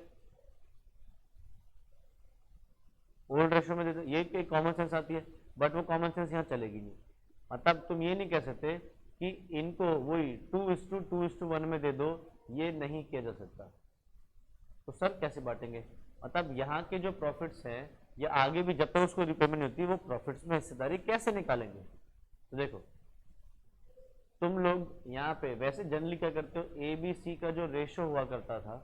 ओल्ड रेशियो में दे दो। ये एक कॉमन सेंस आती है, बट वो कॉमन सेंस यहाँ चलेगी नहीं। मतलब तुम ये नहीं कह सकते कि इनको वही 2:2:1 में दे दो, ये नहीं किया जा सकता। तो सर कैसे बांटेंगे? मतलब यहाँ के जो प्रॉफिट्स हैं या आगे भी जब तक उसको रिपेमेंट नहीं होती, वो प्रॉफिट्स में हिस्सेदारी कैसे निकालेंगे? तो देखो तुम लोग यहाँ पे वैसे जनरली क्या करते हो, ए बी सी का जो रेशियो हुआ करता था,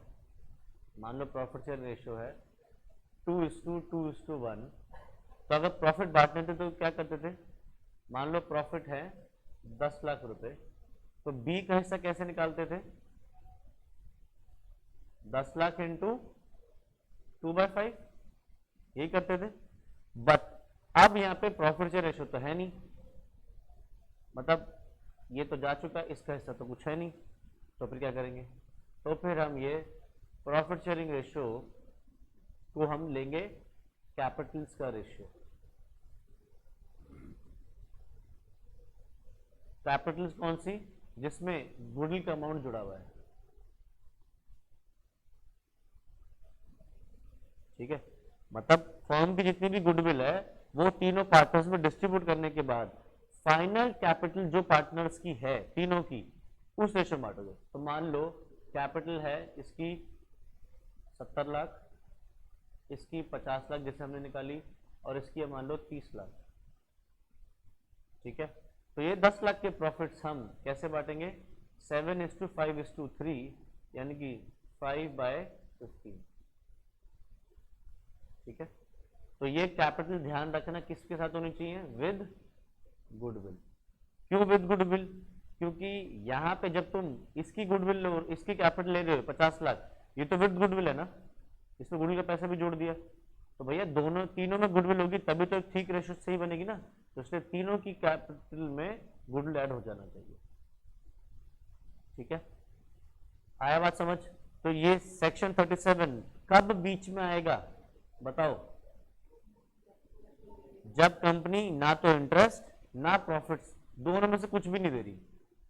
मान लो प्रॉफिट शेयर रेशियो है 2:2:1, तो अगर प्रॉफिट बांटने थे तो क्या करते थे, मान लो प्रॉफिट है 10 लाख रुपए, तो बी का हिस्सा कैसे निकालते थे? 10 लाख इंटू 2/5, यही करते थे। बट अब यहाँ पे प्रॉफिट शेयर रेशियो तो है नहीं, मतलब ये तो जा चुका, इसका हिस्सा तो कुछ है नहीं, तो फिर क्या करेंगे? तो फिर हम ये प्रॉफिट शेयरिंग रेशियो को हम लेंगे कैपिटल्स का रेशियो। कैपिटल्स कौन सी? जिसमें गुडविल का अमाउंट जुड़ा हुआ है। ठीक है? मतलब फर्म की जितनी भी गुडविल है वो तीनों पार्टनर्स में डिस्ट्रीब्यूट करने के बाद फाइनल कैपिटल जो पार्टनर्स की है तीनों की, उस रेशियो में बांटोगे। तो मान लो कैपिटल है इसकी 70 लाख, इसकी 50 लाख जैसे हमने निकाली, और इसकी मान लो 30 लाख। ठीक है? तो ये 10 लाख के प्रॉफिट्स हम कैसे बांटेंगे? 7:5:3, यानी कि 5/15। ठीक है? तो ये कैपिटल ध्यान रखना किसके साथ होनी चाहिए? With goodwill. क्यों विद गुडविल? क्योंकि यहाँ पे जब तुम इसकी गुडविल लो, इसकी कैपिटल ले रहे हो 50 लाख, ये तो विद गुडविल है ना, इसमें गुडविल का पैसा भी जोड़ दिया, तो भैया दोनों तीनों में गुडविल होगी तभी तो ठीक रेशियो सही बनेगी ना, तो इसलिए तीनों की कैपिटल में गुडविल ऐड हो जाना चाहिए। ठीक है, आया बात समझ? तो ये सेक्शन 37 कब बीच में आएगा बताओ? जब कंपनी ना तो इंटरेस्ट ना प्रॉफिट्स, दोनों में से कुछ भी नहीं दे रही।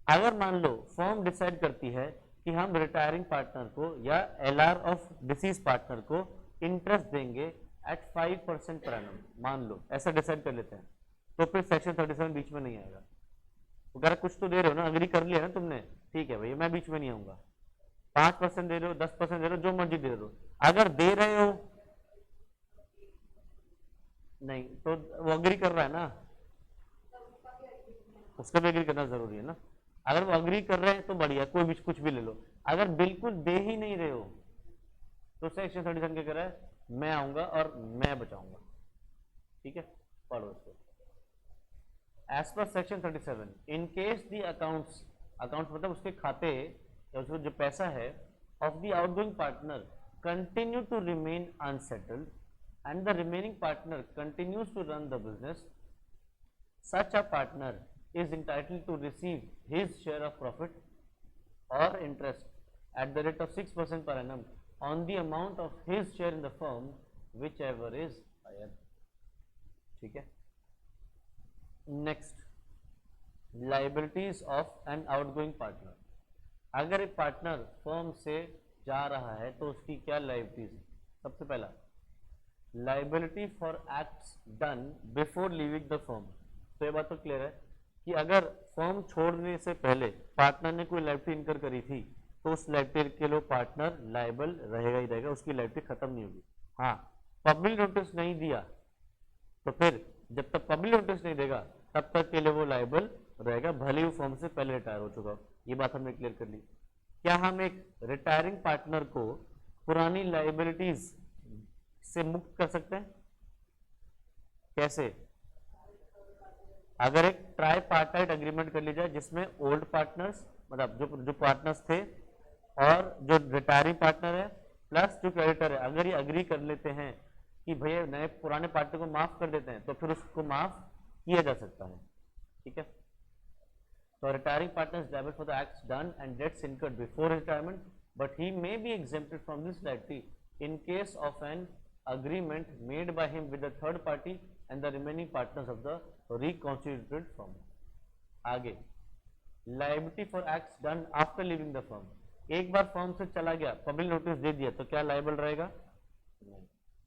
अगर मान लो फर्म डिसाइड करती है कि हम रिटायरिंग पार्टनर को या एलआर ऑफ डिसीज पार्टनर को इंटरेस्ट देंगे एट 5% पर एनम, मान लो ऐसा डिसाइड कर लेते हैं, तो फिर सेक्शन 37 बीच में नहीं आएगा। अगर कुछ तो दे रहे हो ना, अग्री कर लिया ना तुमने, ठीक है भाई मैं बीच में नहीं आऊंगा। 5% दे रहे हो, 10% दे रहे हो, जो मर्जी दे रहे हो, अगर दे रहे हो नहीं तो वो अग्री कर रहा है ना, उसका भी एग्री करना जरूरी है ना। अगर वो अग्री कर रहे हैं तो बढ़िया, कोई भी कुछ भी ले लो। अगर बिल्कुल दे ही नहीं रहे हो तो सेक्शन 37 क्या कह रहा है, मैं आऊंगा और मैं बचाऊंगा। ठीक है, पढ़ो इसको। As per section 37 in case the accounts, accounts मतलब उसके खाते या उसको जो पैसा है of the outgoing partner continue to remain unsettled and the remaining partner continues to run the business, such a partner is entitled to receive his share of profit or interest at the rate of 6% per annum on the amount of his share in the firm, whichever is higher. ठीक है, next, liabilities of an outgoing partner. अगर एक partner firm से जा रहा है तो उसकी क्या लाइबिलिटीज है? सबसे पहला liability for acts done before leaving the firm. तो ये बात तो क्लियर है कि अगर फर्म छोड़ने से पहले पार्टनर ने कोई लाइबिलिटी इनकर करी थी तो उस लाइबिलिटी के लिए पार्टनर लाइबल रहेगा ही रहेगा, उसकी लाइबिलिटी खत्म नहीं होगी। हाँ, पब्लिक नोटिस नहीं दिया तो फिर जब तक पब्लिक नोटिस नहीं देगा तब तक के लिए वो लाइबल रहेगा, भले ही फर्म से पहले रिटायर हो चुका। ये बात हमने क्लियर कर ली। क्या हम एक रिटायरिंग पार्टनर को पुरानी लाइबिलिटीज से मुक्त कर सकते हैं? कैसे? अगर एक ट्राई पार्टाइट एग्रीमेंट कर ली जाए जिसमें ओल्ड पार्टनर्स मतलब जो पार्टनर्स थे और जो रिटायरिंग पार्टनर है प्लस जो क्रेडिटर है, अगर ये अग्री कर लेते हैं कि भैया नए पुराने पार्टनर को माफ कर देते हैं तो फिर उसको माफ किया जा सकता है। ठीक है, तो retiring partner is liable for the acts done and debts incurred before retirement, but he may be exempted from this liability in case of an agreement made by him with the third party and the remaining partners of the reconstituted firm. आगे, liability for acts done after leaving the firm. एक बार firm से चला गया, public notice दे दिया तो क्या liable रहेगा?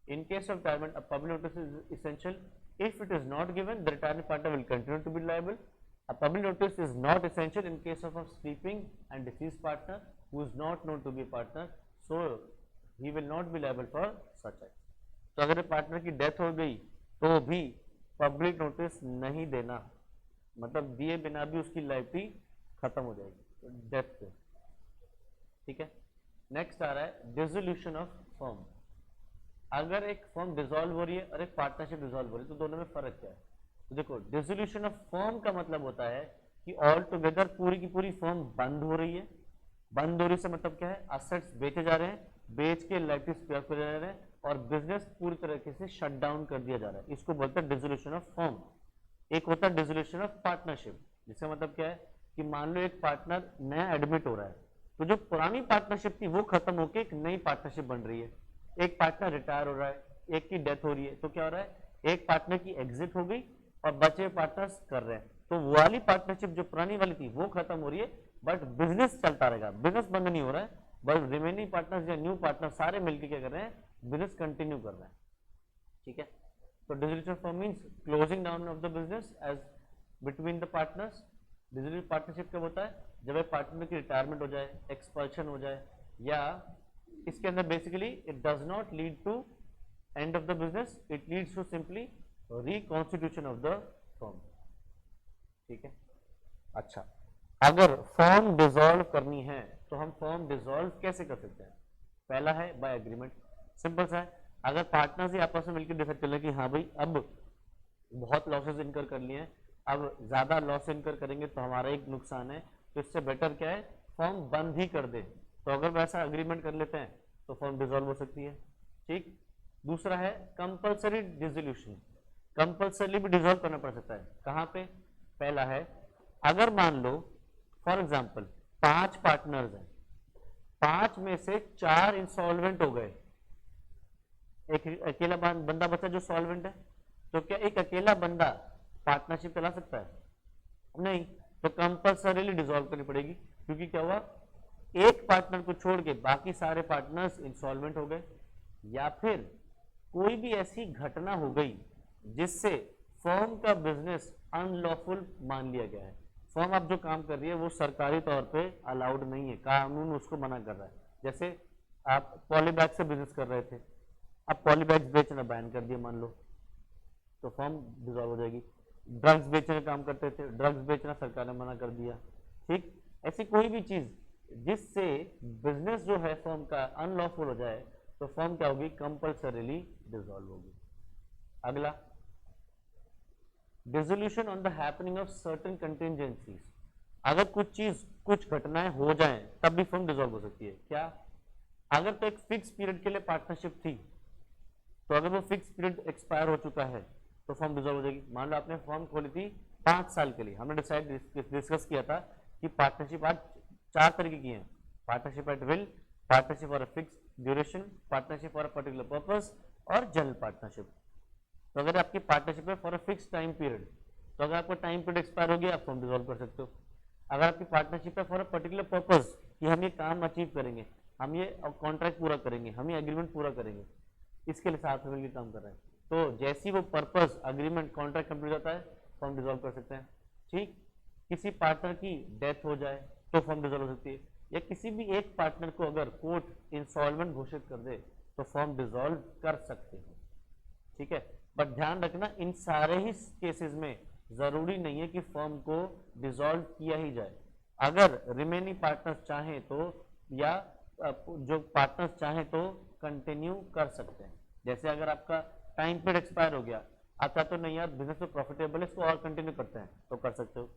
In case of retirement, a public notice is essential. If it is not given, the retiring partner will continue to be liable. A public notice is not essential in case of a sleeping and deceased partner who is not known to be a partner, so he will not be liable for such act. तो अगर partner की death हो गई तो भी public notice नहीं देना, मतलब दिए बिना भी उसकी लाइबिलिटी खत्म हो जाएगी डेथ पे। ठीक है, नेक्स्ट आ रहा है डिसोल्यूशन ऑफ फर्म। अगर एक फर्म डिसॉल्व हो रही है और एक पार्टनरशिप डिसॉल्व हो रही है तो दोनों में फर्क क्या है? तो देखो, डिसोल्यूशन ऑफ फर्म का मतलब होता है कि ऑल टुगेदर पूरी की पूरी फर्म बंद हो रही है। बंद हो रही से मतलब क्या है? असेट्स बेचे जा रहे हैं, बेच के लाइबिलिटीज पे कर जा रहे हैं और बिजनेस पूरी तरीके से शट डाउन कर दिया जा रहा है। इसको बोलते हैं डिसोल्यूशन ऑफ फर्म। एक होता है डिसोल्यूशन ऑफ पार्टनरशिप, जिसका मतलब क्या है कि मान लो एक पार्टनर नया एडमिट हो रहा है तो जो पुरानी पार्टनरशिप थी वो खत्म होकर एक नई पार्टनरशिप बन रही है। एक पार्टनर रिटायर हो रहा है, एक की डेथ हो रही है, तो क्या हो रहा है? एक पार्टनर की एग्जिट हो गई और बचे पार्टनर्स कर रहे हैं, तो वो वाली पार्टनरशिप जो पुरानी वाली थी वो खत्म हो रही है, बट बिजनेस चलता रहेगा, बिजनेस बंद नहीं हो रहा है, बट रिमेनिंग पार्टनर्स या न्यू पार्टनर सारे मिलकर क्या कर रहे हैं? बिजनेस कंटिन्यू कर रहे हैं। ठीक है, तो dissolution firm means closing down of the business as between the partners. Dissolution partnership कब होता है? जब एक पार्टनर की रिटायरमेंट हो जाए, एक्सपल्शन हो जाए, या इसके अंदर basically it does not lead to end of the business, it leads to simply reconstitution of the firm. ठीक है, अच्छा, अगर फर्म डिसॉल्व करनी है तो हम फर्म डिसॉल्व कैसे कर सकते हैं? पहला है बाय एग्रीमेंट, सिंपल सा है। अगर पार्टनर्स ही आपस में मिलकर डिसाइड कर ले कि हाँ भाई अब बहुत लॉसेस इनकर कर लिए हैं, अब ज्यादा लॉस इनकर करेंगे तो हमारा एक नुकसान है, तो इससे बेटर क्या है? फर्म बंद ही कर दे। तो अगर वैसा एग्रीमेंट कर लेते हैं तो फर्म डिसॉल्व हो सकती है। ठीक, दूसरा है कंपल्सरी डिसोल्यूशन। कंपल्सरी भी डिसॉल्व करना पड़ सकता है। कहाँ पे? पहला है अगर मान लो फॉर एग्जाम्पल 5 पार्टनर्स हैं, 5 में से 4 इंसॉल्वेंट हो गए, एक अकेला बंदा बचा जो सॉल्वेंट है, तो क्या एक अकेला बंदा पार्टनरशिप चला सकता है? नहीं, तो कंपल्सरीली डिसॉल्व करनी पड़ेगी, क्योंकि क्या हुआ, एक पार्टनर को छोड़ के बाकी सारे पार्टनर्स इंसॉल्वेंट हो गए, या फिर कोई भी ऐसी घटना हो गई जिससे फर्म का बिजनेस अनलॉफुल मान लिया गया है। फर्म आप जो काम कर रही है वो सरकारी तौर पे अलाउड नहीं है, कानून उसको मना कर रहा है। जैसे आप पॉलीबैग से बिजनेस कर रहे थे, अब पॉलीबैग्स बेचना बैन कर दिया मान लो, तो फर्म डिसॉल्व हो जाएगी। ड्रग्स बेचने का काम करते थे, ड्रग्स बेचना सरकार ने मना कर दिया, ठीक। ऐसी कोई भी चीज जिससे बिजनेस जो है फर्म का अनलॉफुल हो जाए, तो फर्म क्या होगी, कंपल्सरीली डिसॉल्व होगी। अगला, dissolution on the happening of certain contingencies. अगर कुछ घटनाएं हो जाएं तब भी फर्म डिसॉल्व हो सकती है। क्या? अगर तो एक फिक्स पीरियड के लिए पार्टनरशिप थी, तो अगर वो फिक्स पीरियड एक्सपायर हो चुका है तो फर्म डिसॉल्व हो जाएगी। मान लो आपने फर्म खोली थी 5 साल के लिए, हमने डिस्कस किया था कि पार्टनरशिप आज 4 तरीके की है, partnership at will, partnership for a fix duration, partnership for a particular purpose और जनरल पार्टनरशिप। तो अगर आपकी पार्टनरशिप है for a fix time period, तो अगर आपका टाइम पीरियड एक्सपायर हो गया आप फर्म डिसॉल्व कर सकते हो। अगर आपकी पार्टनरशिप है फॉर अ पर्टिकुलर पर्पस कि हम ये काम अचीव करेंगे, हम ये कॉन्ट्रैक्ट पूरा करेंगे, हम ये एग्रीमेंट पूरा करेंगे, इसके लिए साथ में मिलकर काम कर रहे हैं, तो जैसी वो पर्पस अग्रीमेंट कॉन्ट्रैक्ट कंप्लीट होता है फर्म डिसॉल्व कर सकते हैं, ठीक। किसी पार्टनर की डेथ हो जाए तो फर्म डिसॉल्व हो सकती है, या किसी भी एक पार्टनर को अगर कोर्ट इंसॉल्वेंट घोषित कर दे तो फर्म डिसॉल्व कर सकते हैं, ठीक है। बट ध्यान रखना, इन सारे ही केसेस में जरूरी नहीं है कि फर्म को डिसॉल्व किया ही जाए। अगर रिमेनिंग पार्टनर्स चाहें तो, या जो पार्टनर्स चाहें तो कंटिन्यू कर सकते हैं। जैसे अगर आपका टाइम पीरियड एक्सपायर हो गया, अच्छा तो नहीं यार बिजनेस तो प्रॉफिटेबल है, इसको और कंटिन्यू करते हैं, तो कर सकते हो।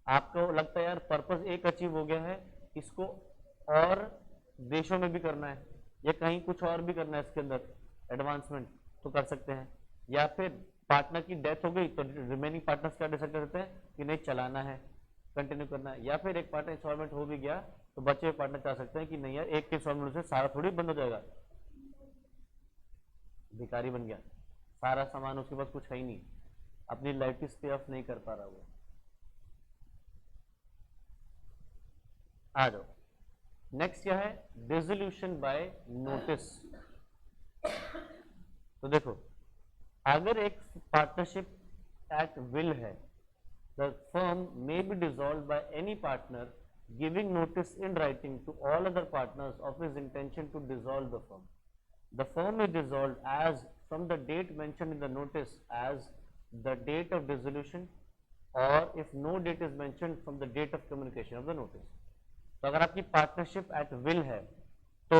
आपको लगता है यार पर्पस एक अचीव हो गया है, इसको और देशों में भी करना है, या कहीं कुछ और भी करना है इसके अंदर एडवांसमेंट, तो कर सकते हैं। या फिर पार्टनर की डेथ हो गई तो रिमेनिंग पार्टनर्स क्या डिसाइड कर सकते हैं कि नहीं चलाना है, कंटिन्यू करना है। या फिर एक पार्टनर इंस्टॉलमेंट हो भी गया तो बचे हुए पार्टनर चाह सकते हैं कि नहीं यार एक के इंस्टॉलमेंट से सारा थोड़ी बंद हो जाएगा, भिखारी बन गया, सारा सामान उसके पास कुछ है ही नहीं, अपनी लाइफ की पे ऑफ नहीं कर पा रहा वो। आ जाओ, नेक्स्ट क्या है, डिसोल्यूशन बाय नोटिस। तो देखो, अगर एक पार्टनरशिप एट विल है, the firm may be dissolve by any partner giving notice in writing to all other partners of his intention to dissolve the firm. The firm is dissolved as from the date mentioned in the notice as the date of dissolution, or if no date is mentioned, from the date of communication of the notice. तो अगर आपकी partnership at will है तो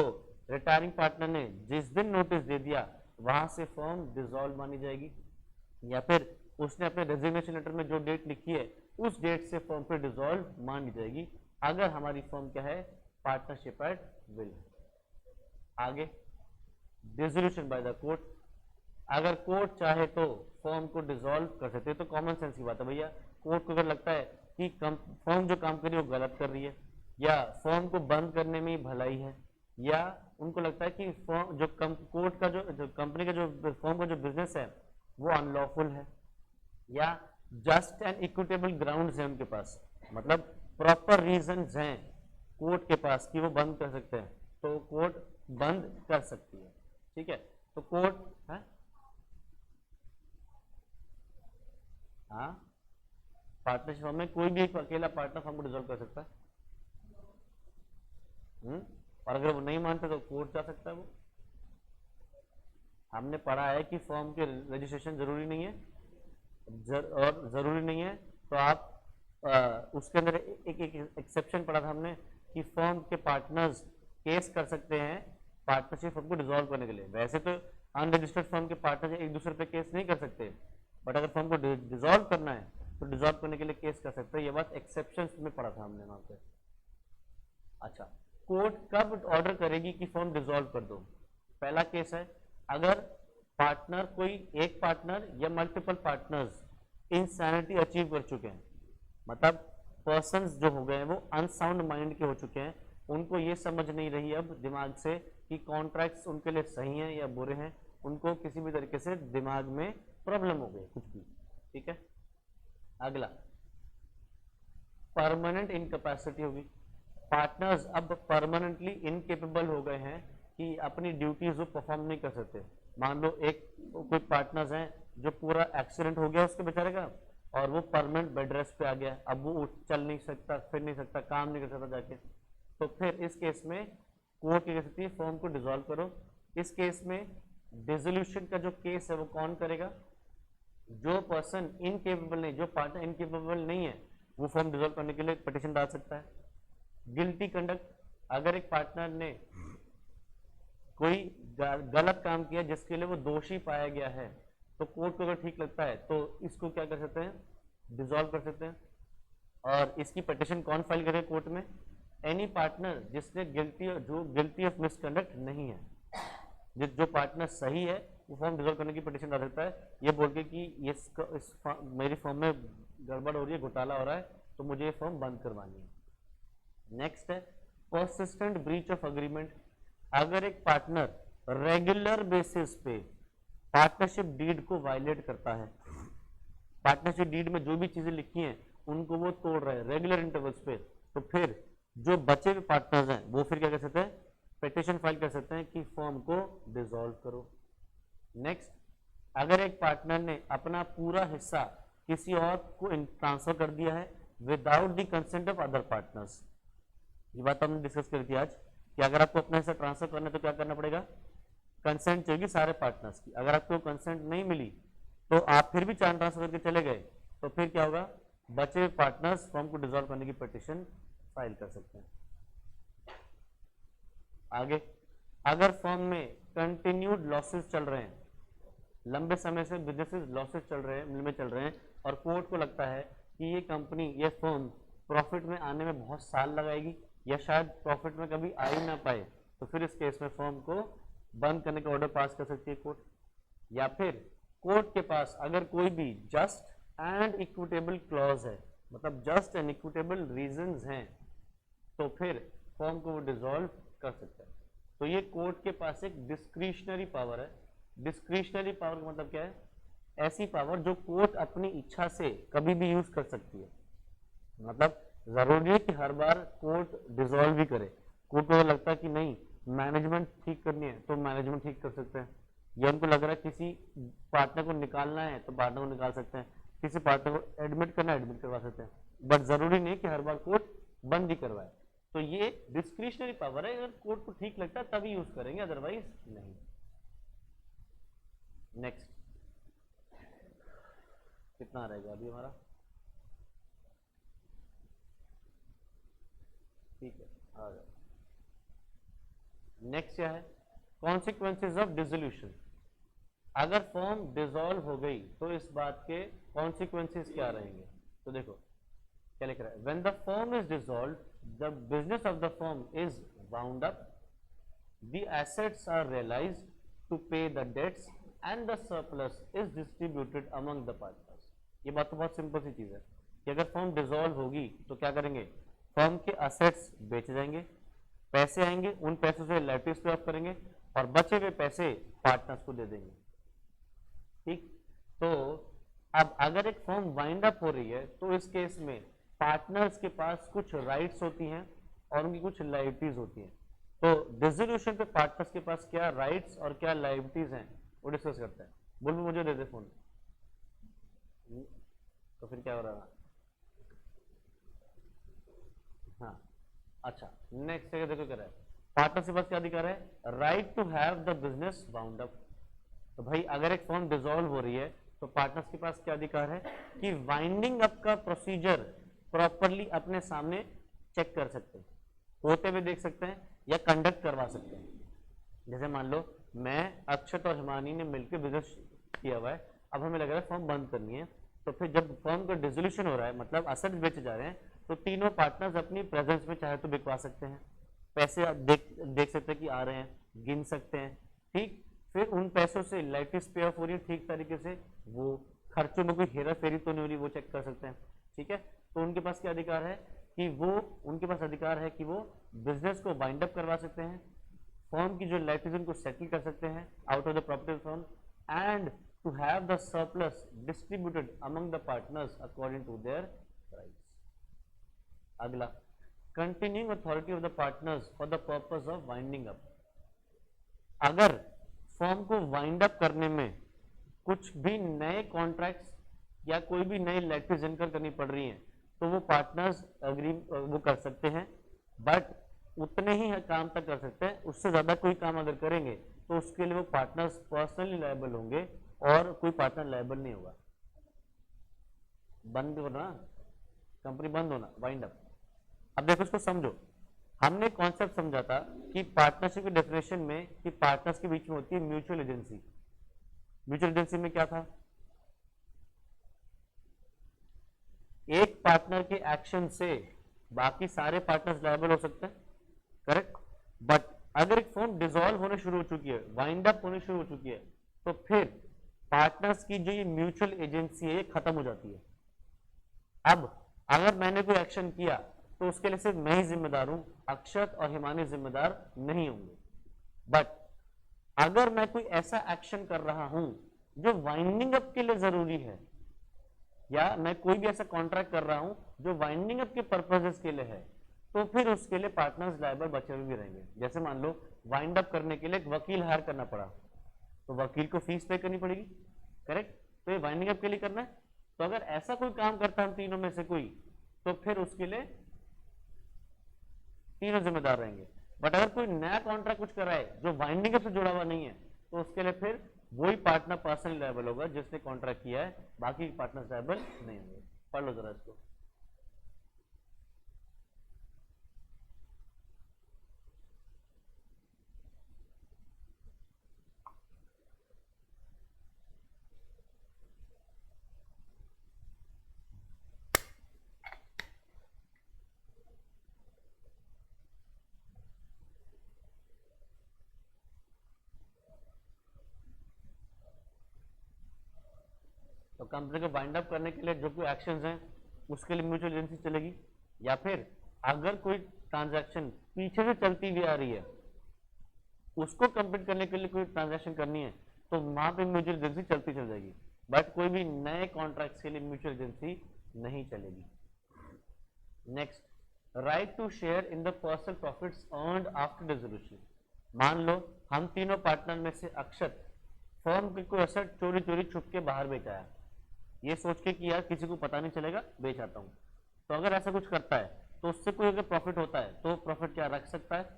retiring partner ने जिस दिन notice दे दिया वहां से फर्म डिसॉल्व मानी जाएगी, या फिर उसने अपने रेजिग्नेशन लेटर में जो डेट लिखी है उस डेट से फर्म पे डिसॉल्व मानी जाएगी, अगर हमारी फर्म क्या है, पार्टनरशिप एट विल। आगे, डिसोल्यूशन बाय द कोर्ट। अगर कोर्ट चाहे तो फर्म को डिसॉल्व कर सकते हैं, तो कॉमन सेंस की बात है भैया, कोर्ट को अगर लगता है कि फर्म जो काम कर रही है वो गलत कर रही है, या फर्म को बंद करने में ही भलाई है, या उनको लगता है कि फर्म जो कोर्ट का जो कंपनी का जो फर्म का जो बिजनेस है वो अनलॉफुल है, या जस्ट एंड इक्विटेबल ग्राउंड्स हैं उनके पास, मतलब प्रॉपर रीजंस हैं कोर्ट के पास कि वो बंद कर सकते हैं, तो कोर्ट बंद कर सकती है, ठीक है। तो कोर्ट है, हाँ, पार्टनरशिप में कोई भी एक अकेला पार्टनर फर्म को डिसॉल्व कर सकता है, और अगर वो नहीं मानते तो कोर्ट जा सकता है वो। हमने पढ़ा है कि फर्म के रजिस्ट्रेशन जरूरी नहीं है, और जरूरी नहीं है तो आप उसके अंदर एक एक्सेप्शन पढ़ा था हमने कि फर्म के पार्टनर्स केस कर सकते हैं पार्टनरशिप फर्म को डिसॉल्व करने के लिए। वैसे तो अनरजिस्टर्ड फर्म के पार्टनर एक दूसरे पे केस नहीं कर सकते, बट अगर फर्म को डिसॉल्व करना है तो डिसॉल्व करने के लिए केस कर सकते हैं, ये बात एक्सेप्शंस में पढ़ा था हमने वहां पे। अच्छा, कोर्ट कब ऑर्डर करेगी कि फर्म डिसॉल्व कर दो? पहला केस है अगर पार्टनर, कोई एक पार्टनर या मल्टीपल पार्टनर्स इंसैनिटी अचीव कर चुके हैं, मतलब पर्सन्स जो हो गए हैं वो अनसाउंड माइंड के हो चुके हैं, उनको ये समझ नहीं रही अब दिमाग से कि कॉन्ट्रैक्ट्स उनके लिए सही हैं या बुरे हैं, उनको किसी भी तरीके से दिमाग में प्रॉब्लम हो गई कुछ भी। ठीक है, अगला परमानेंट इनकैपेसिटी होगी। पार्टनर्स अब परमानेंटली इनकेपेबल हो गए हैं कि अपनी ड्यूटीज वो परफॉर्म नहीं कर सकते। मान लो एक कोई पार्टनर्स हैं जो पूरा एक्सीडेंट हो गया उसके बेचारे का और वो परमानेंट बेड रेस्ट पे आ गया, अब वो उठ चल नहीं सकता, फिर नहीं सकता, काम नहीं कर सकता जाके, तो फिर इस केस में कोर्ट क्या कह सकती है, फॉर्म को डिसॉल्व करो। इस केस में डिसोल्यूशन का जो केस है वो कौन करेगा, जो पर्सन इनकेपेबल नहीं, जो पार्टनर इनकेपेबल नहीं है वो फॉर्म डिसॉल्व करने के लिए पिटिशन डाल सकता है। गिल्टी कंडक्ट, अगर एक पार्टनर ने कोई गलत काम किया जिसके लिए वो दोषी पाया गया है तो कोर्ट को अगर ठीक लगता है तो इसको क्या कर सकते हैं, डिसॉल्व कर सकते हैं। और इसकी पिटिशन कौन फाइल करेगा कोर्ट में, एनी पार्टनर जिसने गिल्टी ऑफ मिसकंडक्ट नहीं है। जो पार्टनर सही है वो फॉर्म डिसॉल्व करने की पिटिशन डाल सकता है, ये बोल के कि मेरी फॉर्म में गड़बड़ हो रही है, घोटाला हो रहा है, तो मुझे ये फॉर्म बंद करवानी है। नेक्स्ट है परसिस्टेंट ब्रीच ऑफ अग्रीमेंट। अगर एक पार्टनर रेगुलर बेसिस पे पार्टनरशिप डीड को वायलेट करता है, पार्टनरशिप डीड में जो भी चीजें लिखी हैं उनको वो तोड़ रहा है रेगुलर इंटरवल्स पे, तो फिर जो बचे हुए पार्टनर्स हैं वो फिर क्या कर सकते हैं, पिटिशन फाइल कर सकते हैं कि फॉर्म को डिसॉल्व करो। नेक्स्ट, अगर एक पार्टनर ने अपना पूरा हिस्सा किसी और को ट्रांसफर कर दिया है without the consent of other partners, ये बात हमने डिस्कस करी थी आज कि अगर आपको अपना हिस्सा ट्रांसफर करना है तो क्या करना पड़ेगा, कंसेंट चाहिए सारे पार्टनर्स की। अगर आपको कंसेंट नहीं मिली तो आप फिर भी चार्ज ट्रांसफर करके चले गए तो फिर क्या होगा, बचे हुए पार्टनर्स फॉर्म को डिसॉल्व करने की पिटिशन फाइल कर सकते हैं। आगे, अगर फर्म में कंटिन्यूड लॉसेस चल रहे हैं, लंबे समय से बिजनेसेस लॉसेस चल रहे हैं, मिल में चल रहे हैं और कोर्ट को लगता है कि ये कंपनी, ये फर्म प्रॉफिट में आने में बहुत साल लगाएगी या शायद प्रॉफिट में कभी आ ही ना पाए, तो फिर इस केस में फर्म को बंद करने का ऑर्डर पास कर सकती है कोर्ट। या फिर कोर्ट के पास अगर कोई भी जस्ट एंड इक्विटेबल क्लॉज है, मतलब जस्ट एंड इक्विटेबल रीजंस हैं, तो फिर फर्म को वो डिसॉल्व कर सकता है। तो ये कोर्ट के पास एक डिस्क्रिशनरी पावर है। डिस्क्रिशनरी पावर का मतलब क्या है, ऐसी पावर जो कोर्ट अपनी इच्छा से कभी भी यूज कर सकती है। मतलब जरूरी है कि हर बार कोर्ट डिसॉल्व ही करे, कोर्ट को लगता है कि नहीं मैनेजमेंट ठीक करनी है तो मैनेजमेंट ठीक कर सकते हैं, या उनको लग रहा है किसी पार्टनर को निकालना है तो पार्टनर को निकाल सकते हैं, किसी पार्टनर को एडमिट करना है एडमिट करवा सकते हैं, बट जरूरी नहीं कि हर बार कोर्ट बंद ही करवाए। तो ये डिस्क्रिशनरी पावर है, अगर कोर्ट को ठीक लगता है तभी यूज करेंगे, अदरवाइज नहीं। नेक्स्ट, कितना रहेगा अभी हमारा, ठीक है आ जाओ। नेक्स्ट क्या है, कॉन्सिक्वेंसेज ऑफ डिसोल्यूशन। अगर फर्म डिसॉल्व हो गई तो इस बात के कॉन्सिक्वेंसेज क्या रहेंगे, तो देखो क्या लिख रहा है, when the firm is dissolve the business of the firm is bound up, the assets are realised to pay the debts and the surplus is distributed among the partners. ये बात तो बहुत सिंपल सी चीज है कि अगर फर्म डिसॉल्व होगी तो क्या करेंगे, फर्म के असेट्स बेचे जाएंगे, पैसे आएंगे, उन पैसों से लायबिलिटीज पे ऑफ करेंगे और बचे हुए पैसे पार्टनर्स को दे देंगे। ठीक, तो अब अगर एक फर्म वाइंड अप हो रही है तो इस केस में पार्टनर्स के पास कुछ राइट्स होती हैं और उनकी कुछ लायबिलिटीज होती हैं। तो डिसोल्यूशन पे पार्टनर्स के पास क्या राइट्स और क्या लायबिलिटीज हैं वो डिस्कस करते हैं। बोल मुझे दे दे फोन, तो फिर क्या हो रहा है, हाँ अच्छा। नेक्स्ट देखो क्या है, पार्टनर के पास क्या अधिकार है, right to have the business bound up. तो भाई अगर एक फर्म डिसॉल्व हो रही है तो पार्टनर्स के पास क्या अधिकार है कि वाइंडिंग अप का प्रोसीजर प्रॉपरली अपने सामने चेक कर सकते हैं, होते हुए देख सकते हैं या कंडक्ट करवा सकते हैं। जैसे मान लो मैं, अक्षत और हिमानी ने मिलकर बिजनेस किया हुआ है, अब हमें लग रहा है फर्म बंद करनी है, तो फिर जब फर्म का डिसोल्यूशन हो रहा है मतलब असेट बेचे जा रहे हैं, तो तीनों पार्टनर्स अपनी प्रेजेंस में चाहे तो बिकवा सकते हैं, पैसे आप देख सकते हैं कि आ रहे हैं, गिन सकते हैं। ठीक, फिर उन पैसों से लाइबिलिटीज पे ऑफ हो रही है ठीक तरीके से, वो खर्चों में कोई हेरा फेरी तो नहीं हो रही वो चेक कर सकते हैं। ठीक है, तो उनके पास क्या अधिकार है कि वो उनके पास अधिकार है कि वो बिजनेस को वाइंड अप करवा सकते हैं, फर्म की जो लाइबिलिटी को सेटल कर सकते हैं out of the property firm, and to have the surplus distributed among the partners according to their rights. अगला, continuing authority of the partners for the purpose of winding up. अगर firm को wind up करने में कुछ भी नए contracts या कोई भी नई लाइबिलिटीज इनकर करनी पड़ रही हैं तो वो पार्टनर्स अग्री वो कर सकते हैं, बट उतने ही काम तक कर सकते हैं। उससे ज्यादा कोई काम अगर करेंगे तो उसके लिए वो पार्टनर्स पर्सनली लायबल होंगे और कोई पार्टनर लायबल नहीं होगा। बंद होना, कंपनी बंद होना, वाइंड अप। अब देखो इसको समझो, हमने कॉन्सेप्ट समझा था कि पार्टनरशिप की डेफिनेशन में कि पार्टनर्स के बीच में होती है म्यूचुअल एजेंसी। म्यूचुअल एजेंसी में क्या था, एक पार्टनर के एक्शन से बाकी सारे पार्टनर्स लायबल हो सकते हैं, करेक्ट। बट अगर एक फर्म डिसॉल्व होने शुरू हो चुकी है, वाइंड अप होने शुरू हो चुकी है, तो फिर पार्टनर्स की जो ये म्यूचुअल एजेंसी है ये खत्म हो जाती है। अब अगर मैंने कोई एक्शन किया तो उसके लिए सिर्फ मैं ही जिम्मेदार हूं, अक्षत और हिमानी जिम्मेदार नहीं होंगे। बट अगर मैं कोई ऐसा एक्शन कर रहा हूं जो वाइंडिंग अप के लिए जरूरी है, या मैं कोई भी ऐसा कॉन्ट्रैक्ट कर रहा हूं जो वाइंडिंग अप के पर्पसेस के लिए है, तो फिर उसके लिए पार्टनर्स लायबल बचे हुए भी रहेंगे। जैसे मान लो वाइंड अप करने के लिए एक वकील हायर करना पड़ा, तो वकील को फीस पे करनी पड़ेगी, करेक्ट। तो ये वाइंडिंग अप के लिए करना है, तो अगर ऐसा कोई काम करता है तीनों में से कोई, तो फिर उसके लिए तीनों जिम्मेदार रहेंगे। बट अगर कोई नया कॉन्ट्रैक्ट कुछ कर रहा है जो वाइंडिंग अप से जुड़ा हुआ नहीं है, तो उसके लिए फिर वही पार्टनर पर्सनली लायबल होगा जिसने कॉन्ट्रैक्ट किया है, बाकी पार्टनर्स लायबल नहीं होंगे। पढ़ लो जरा इसको। तो कंपनी को वाइंड अप करने के लिए जो कोई एक्शंस हैं उसके लिए म्यूचुअल एजेंसी चलेगी, या फिर अगर कोई ट्रांजैक्शन पीछे से चलती हुई आ रही है उसको कंप्लीट करने के लिए कोई ट्रांजैक्शन करनी है तो वहां पे म्यूचुअल एजेंसी चलती चल जाएगी। बट कोई भी नए कॉन्ट्रैक्ट्स के लिए म्यूचुअल एजेंसी नहीं चलेगी। Next, right to share in the personal profits earned after dissolution. मान लो हम तीनों पार्टनर में से अक्षत फर्म के कोई एसेट चोरी चोरी छुप के बाहर बेच आया, ये सोच के कि यार किसी को पता नहीं चलेगा बेच आता हूं। तो अगर ऐसा कुछ करता है तो उससे कोई अगर प्रॉफिट होता है तो प्रॉफिट क्या रख सकता है,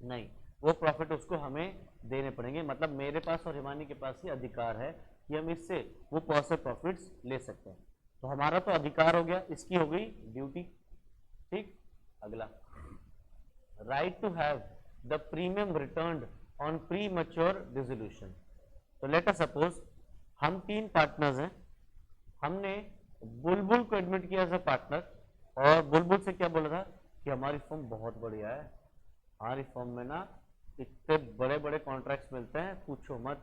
नहीं, वो प्रॉफिट उसको हमें देने पड़ेंगे। मतलब मेरे पास और हिमानी के पास ही अधिकार है कि हम इससे वो पर्सनल प्रॉफिट्स ले सकते हैं। तो हमारा तो अधिकार हो गया, इसकी हो गई ड्यूटी, ठीक। अगला, right to have the premium returned on premature dissolution. तो लेट अस सपोज हम तीन पार्टनर्स हैं, हमने बुलबुल को एडमिट किया एज अ पार्टनर, और बुलबुल से क्या बोला था कि हमारी फर्म बहुत बढ़िया है, हमारी फर्म में ना इतने बड़े बड़े कॉन्ट्रैक्ट्स मिलते हैं पूछो मत,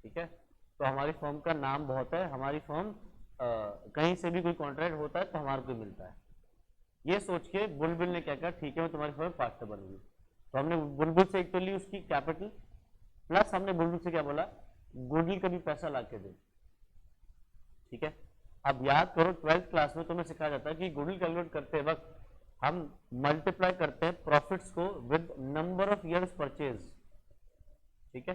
ठीक है। तो हमारी फर्म का नाम बहुत है, हमारी फर्म कहीं से भी कोई कॉन्ट्रैक्ट होता है तो हमारे को मिलता है। ये सोच के बुलबुल ने क्या कहा, ठीक है मैं तुम्हारी फर्म पार्टनर बनूंगी। तो हमने बुलबुल से एक तो ली उसकी कैपिटल, प्लस हमने बुलबुल से क्या बोला, गुडविल का भी पैसा ला के दे, ठीक है। अब याद करो 12th क्लास में तुम्हें सिखाया जाता है कि गुडविल कैलकुलेट करते वक्त हम मल्टीप्लाई करते हैं प्रॉफिट्स को with number of years purchase, ठीक है।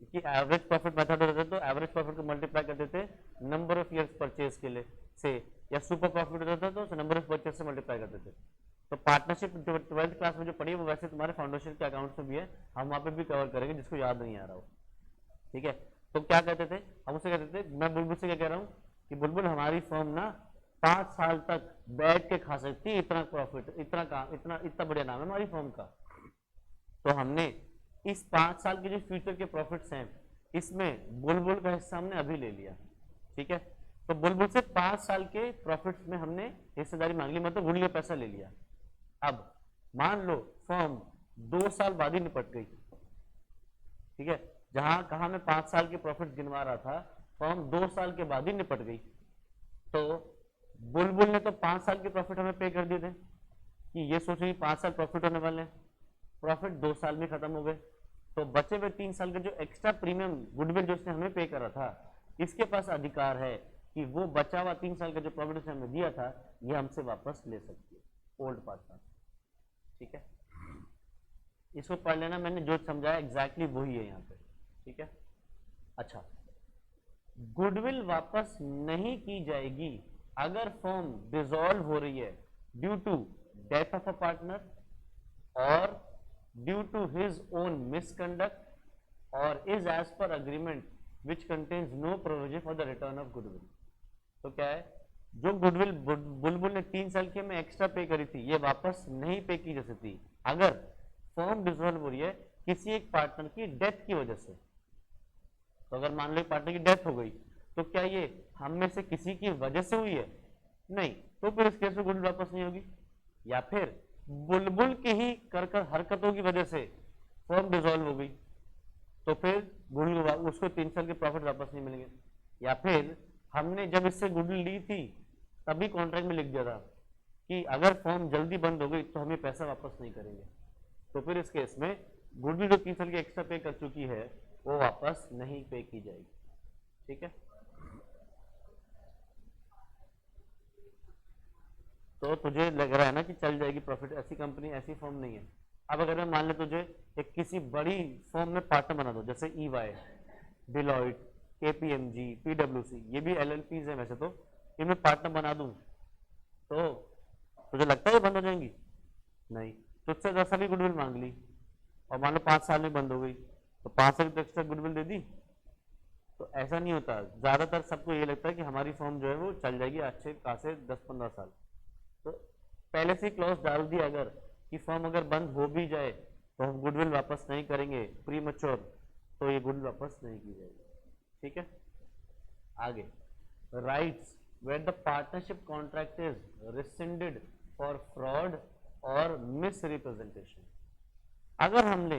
कि एवरेज प्रॉफिट मेथड होता है तो एवरेज प्रॉफिट को मल्टीप्लाई कर देते नंबर ऑफ ईयर्स परचेज के लिए से, या सुपर प्रॉफिट होता था तो नंबर ऑफ परचेज से मल्टीप्लाई कर देते। तो पार्टनरशिप जो 12th क्लास में जो पढ़ी है वो वैसे तुम्हारे फाउंडेशन के अकाउंट में भी है, हम वहां पे भी कवर करेंगे जिसको याद नहीं आ रहा हो, ठीक है। तो क्या कहते थे हम, उसे कहते थे, मैं बुलबुल से क्या कह रहा हूँ कि बुलबुल हमारी फर्म ना 5 साल तक बैठ के खा सकती है, इतना प्रॉफिट, इतना काम, इतना बढ़िया नाम है हमारी फर्म का। तो हमने इस 5 साल के जो फ्यूचर के प्रॉफिट्स हैं इसमें बुलबुल का हिस्सा हमने अभी ले लिया, ठीक है। तो बुलबुल से 5 साल के प्रॉफिट्स में हमने हिस्सेदारी मांग ली, मतलब गुडविल का पैसा ले लिया। अब मान लो फर्म 2 साल बाद ही निपट गई, ठीक है। जहां कहा मैं 5 साल के प्रॉफिट गिनवा रहा था, फर्म 2 साल के बाद ही निपट गई। तो बुलबुल ने तो 5 साल के प्रॉफिट हमें पे कर दिए थे कि ये सोचिए 5 साल प्रॉफिट होने वाले हैं, प्रॉफिट 2 साल में खत्म हो गए, तो बचे हुए 3 साल का जो एक्स्ट्रा प्रीमियम गुडविल जो उसने हमें पे करा था, इसके पास अधिकार है कि वो बचा हुआ 3 साल का जो प्रॉफिट उसने हमें दिया था ये हमसे वापस ले सकती है ओल्ड पार्टनर। ठीक है, इसको पढ़ लेना, मैंने जो समझाया एग्जैक्टली वही है यहाँ पे। ठीक है, अच्छा, गुडविल वापस नहीं की जाएगी अगर फर्म डिसॉल्व हो रही है due to death of a partner or due to his own misconduct or is as per agreement which contains no provision for the return of goodwill. तो क्या है, जो गुडविल बुलबुल ने 3 साल की में एक्स्ट्रा पे करी थी ये वापस नहीं पे की जा सकती अगर फर्म डिसॉल्व हो रही है किसी एक पार्टनर की डेथ की वजह से। तो अगर मान लो पार्टनर की डेथ हो गई तो क्या ये हम में से किसी की वजह से हुई है? नहीं, तो फिर इस केस में गुडविल वापस नहीं होगी। या फिर बुलबुल की ही कर हरकतों की वजह से फर्म डिसॉल्व हो गई तो फिर गुडविल उसको 3 साल के प्रॉफिट वापस नहीं मिलेंगे। या फिर हमने जब इससे गुडविल ली थी तभी कॉन्ट्रैक्ट में लिख दिया था कि अगर फर्म जल्दी बंद हो गई तो हमें पैसा वापस नहीं करेंगे, तो फिर इस केस में गुडविल जो 3 साल की एक्स्ट्रा पे कर चुकी है वो वापस नहीं पे की जाएगी। ठीक है, तो तुझे लग रहा है ना कि चल जाएगी प्रॉफिट, ऐसी कंपनी ऐसी फर्म नहीं है। अब अगर मैं मान ले तुझे एक किसी बड़ी फर्म में पार्टनर बना दो जैसे EY, डिलॉइट, KPMG, PwC, ये भी LLPs है वैसे तो, इनमें पार्टनर बना दूं तो तुझे लगता है ये बंद हो जाएंगी? नहीं, तुझसे 10 साल की गुडविल मांग ली और मान लो 5 साल में बंद हो गई तो 5 साल की एक्स्ट्रा गुडविल दे दी। तो ऐसा नहीं होता, ज्यादातर सबको ये लगता है कि हमारी फर्म जो है वो चल जाएगी अच्छे खासे 10-15 साल। तो पहले से क्लॉज डाल दिया अगर कि फर्म अगर बंद हो भी जाए तो हम गुडविल वापस नहीं करेंगे प्री मैच्योर, तो ये गुडविल वापस नहीं की जाएगी। ठीक है, आगे rights where the partnership contract is rescinded for fraud or misrepresentation. अगर हमने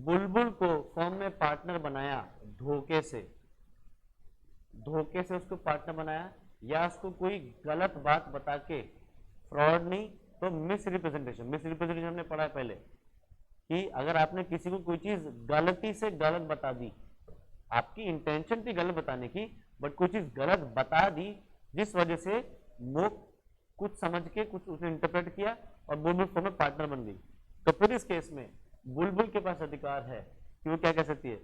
बुलबुल को फर्म में पार्टनर बनाया धोखे से उसको पार्टनर बनाया या उसको कोई गलत बात बता के, फ्रॉड नहीं तो मिस रिप्रेजेंटेशन हमने पढ़ा है पहले कि अगर आपने किसी को कोई चीज गलती से गलत बता दी, आपकी इंटेंशन थी गलत बताने की बट कोई चीज गलत बता दी जिस वजह से वो कुछ समझ के कुछ उसने इंटरप्रेट किया और बुलबुल फर्म में पार्टनर बन गई, तो फिर इस केस में बुलबुल के पास अधिकार है कि वो क्या कह सकती है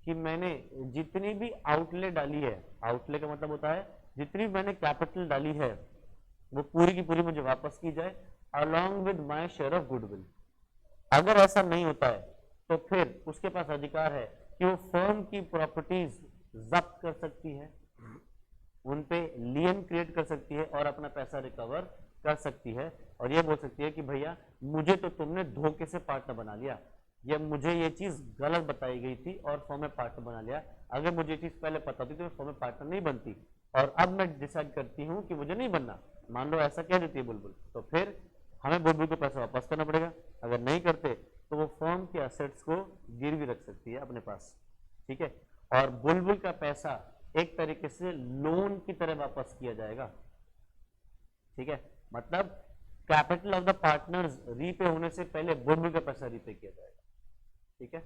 कि मैंने जितनी भी आउटले डाली है, आउटले का मतलब होता है जितनी भी मैंने कैपिटल डाली है वो पूरी की पूरी मुझे वापस की जाए along with my share of goodwill. अगर ऐसा नहीं होता है तो फिर उसके पास अधिकार है कि वो फर्म की प्रॉपर्टीज जब्त कर सकती है, उन पे लियन क्रिएट कर सकती है और अपना पैसा रिकवर कर सकती है और ये बोल सकती है कि भैया मुझे तो तुमने धोखे से पार्टनर बना लिया या मुझे ये चीज गलत बताई गई थी और फर्म में पार्टनर बना लिया, अगर मुझे ये चीज पहले पता थी तो फर्म में पार्टनर नहीं बनती और अब मैं डिसाइड करती हूँ कि मुझे नहीं बनना, मान लो ऐसा कह देती है बुलबुल, तो फिर हमें बुलबुल को पैसा वापस करना पड़ेगा। अगर नहीं करते तो वो फर्म के असेट्स को गिरवी रख सकती है अपने पास। ठीक है, और बुलबुल का पैसा एक तरीके से लोन की तरह वापस किया जाएगा। ठीक है, मतलब capital of the partners repay होने से पहले बुलबुल का पैसा रीपे किया जाएगा। ठीक है,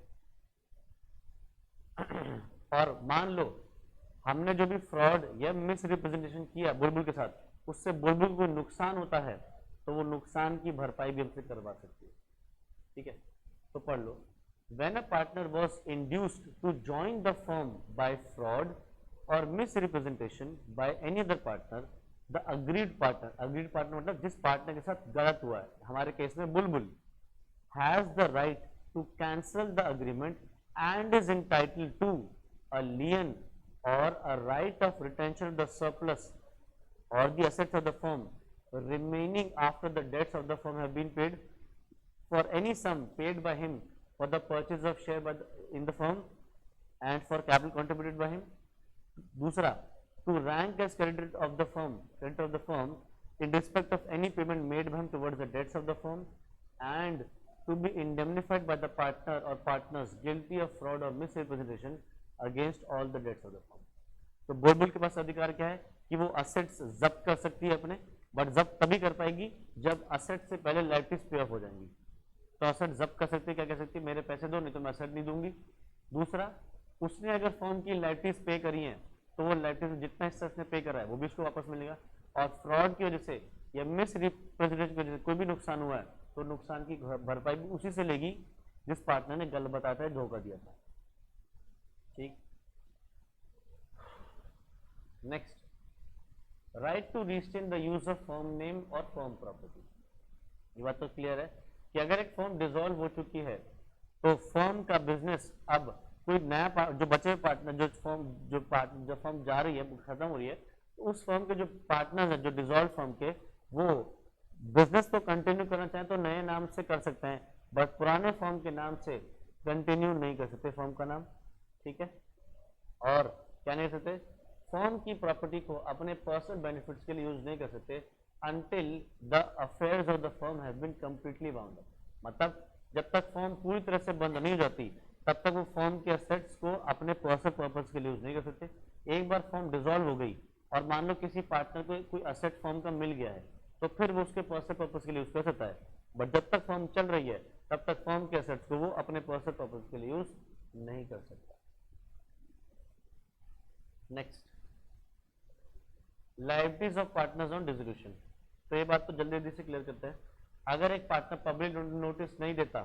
और मान लो हमने जो भी फ्रॉड या मिस रिप्रेजेंटेशन किया बुलबुल के साथ उससे बुलबुल को नुकसान होता है तो वो नुकसान की भरपाई भी हमसे करवा सकती है। ठीक है, तो पढ़ लो, when a partner was induced to join the firm by fraud or misrepresentation by any other partner, the agreed partner मतलब जिस पार्टनर के साथ गलत हुआ है, हमारे केस में बुलबुल, has the right to cancel the agreement and is entitled to a lien or a right of retention of the surplus or the assets of the firm remaining after the debts of the firm have been paid for any sum paid by him for the purchase of share in the firm and for capital contributed by him. दूसरा, to rank as creditor of the firm in respect of any payment made by him towards the debts of the firm and to be indemnified by the partner or partners guilty of fraud or misrepresentation against all the debts of the firm. तो बुलबुल के पास अधिकार क्या है कि वो assets जब्त कर सकती है अपने, बट जब्त तभी कर पाएगी जब असेट से पहले लाइबिलिटीज पे ऑफ हो जाएंगी। तो असेट जब्त कर सकती है, क्या कह सकती है, मेरे पैसे दो नहीं तो मैं असेट नहीं दूंगी। दूसरा, उसने अगर फॉर्म की लाइबिलिटीज पे करी हैं तो वो लाइबिलिटीज जितना हिस्सा उसने पे करा है वो भी उसको वापस मिलेगा। और फ्रॉड की वजह से या मिस रिप्रेजेंटेशन की वजह से कोई भी नुकसान हुआ है तो नुकसान की भरपाई भी उसी से लेगी जिस पार्टनर ने गलत बताया था, धोखा दिया था। ठीक, next, right to restrain the use of firm name or firm property. ये बात तो क्लियर है कि अगर एक फर्म डिसॉल्व हो चुकी है तो फर्म का बिजनेस अब कोई नया जो बचे हुए पार्टनर जो फर्म जा रही है खत्म हो रही है, तो उस फर्म के जो पार्टनर्स हैं जो डिसॉल्व फर्म के, वो बिजनेस तो कंटिन्यू करना चाहें तो नए नाम से कर सकते हैं, बट पुराने फर्म के नाम से कंटिन्यू नहीं कर सकते फर्म का नाम। ठीक है, और क्या नहीं कर सकते, फर्म की प्रॉपर्टी को अपने पर्सनल बेनिफिट्स के लिए यूज नहीं कर सकते until the affairs of the firm have been completely bound up. मतलब जब तक फर्म पूरी तरह से बंद नहीं हो जाती तब तक वो फर्म के एसेट्स को अपने पर्सनल पर्पस के लिए यूज नहीं कर सकते। एक बार फर्म डिसॉल्व हो गई और मान लो किसी पार्टनर को कोई असेट फर्म का मिल गया है तो फिर वो उसके पर्सनल पर्पस के लिए यूज कर सकता है, बट जब तक फर्म चल रही है तब तक फर्म के एसेट्स को वो अपने पर्सनल पर्पस के लिए यूज नहीं कर सकता। Next, liabilities of partners on dissolution. तो ये बात तो जल्दी जल्दी से क्लियर करते हैं। अगर एक पार्टनर पब्लिक नोटिस नहीं देता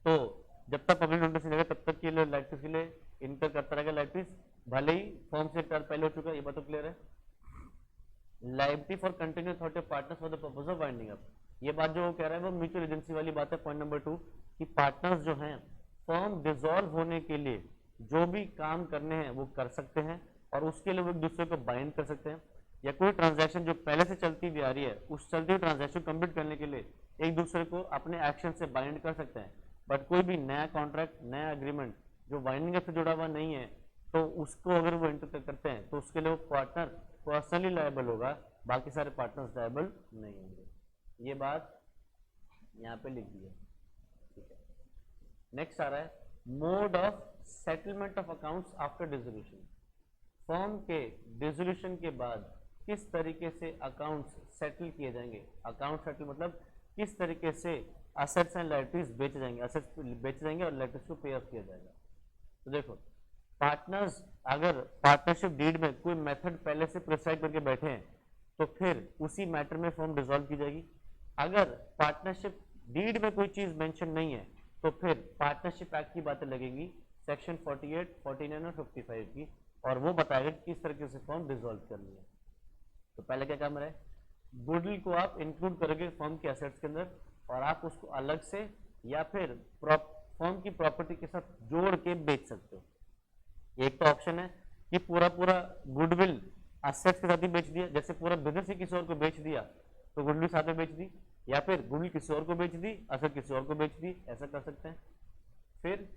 तो जब तक पब्लिक नोटिस नहीं देगा तब तक के लिए लायबिलिटीज के लिए इनकर करता रहेगा लायबिलिटीज, भले ही फर्म से टर्म पहले हो चुका है। ये बात तो क्लियर है। Liability for continue authority of partners for the purpose of winding up. ये बात जो वो कह रहा है वो म्यूचुअल एजेंसी वाली बात है। पॉइंट नंबर 2 कि पार्टनर्स जो हैं फर्म डिसॉल्व होने के लिए जो भी काम करने हैं वो कर सकते हैं और उसके लिए वो एक दूसरे को बाइंड कर सकते हैं, या कोई ट्रांजैक्शन जो पहले से चलती भी आ रही है उस चलती हुई ट्रांजैक्शन कंप्लीट करने के लिए एक दूसरे को अपने एक्शन से बाइंड कर सकते हैं। बट कोई भी नया कॉन्ट्रैक्ट, नया एग्रीमेंट जो बाइंडिंग से जुड़ा हुआ नहीं है तो उसको अगर वो एंटर करते हैं तो उसके लिए वो पार्टनर पर्सनली लायबल होगा, बाकी सारे पार्टनर्स लायबल नहीं होंगे। ये बात यहाँ पे लिख दी है। ठीक है, नेक्स्ट आ रहा है mode of settlement of accounts after dissolution. Firm के डिसोल्यूशन के बाद किस तरीके से अकाउंट्स सेटल किए जाएंगे। अकाउंट सेटल मतलब किस तरीके से असेट्स एंड लायबिलिटीज बेचे जाएंगे, असेट्स बेचे जाएंगे और लायबिलिटीज को पे ऑफ किया जाएगा। तो देखो, पार्टनर्स अगर पार्टनरशिप डीड में कोई मेथड पहले से प्रिस्क्राइब करके बैठे हैं तो फिर उसी मैटर में फर्म डिसॉल्व की जाएगी। अगर पार्टनरशिप डीड में कोई चीज मेंशन नहीं है तो फिर पार्टनरशिप एक्ट की बातें लगेंगी, सेक्शन 48, 49 और 55 की, और वो बताएगा कि किस तरीके से फर्म डिसॉल्व करनी है। तो पहले क्या काम रहे, गुडविल को आप इंक्लूड करोगे फर्म के एसेट्स के अंदर और आप उसको अलग से या फिर फर्म की प्रॉपर्टी के साथ जोड़ के बेच सकते हो। एक तो ऑप्शन है कि पूरा पूरा गुडविल एसेट्स के साथ ही बेच दिया, जैसे पूरा बिजनेस ही किसी और को बेच दिया तो गुडविल साथ में बेच दी, या फिर गुडविल किसी और को बेच दी, एसेट किसी और को बेच दी, ऐसा कर सकते हैं। फिर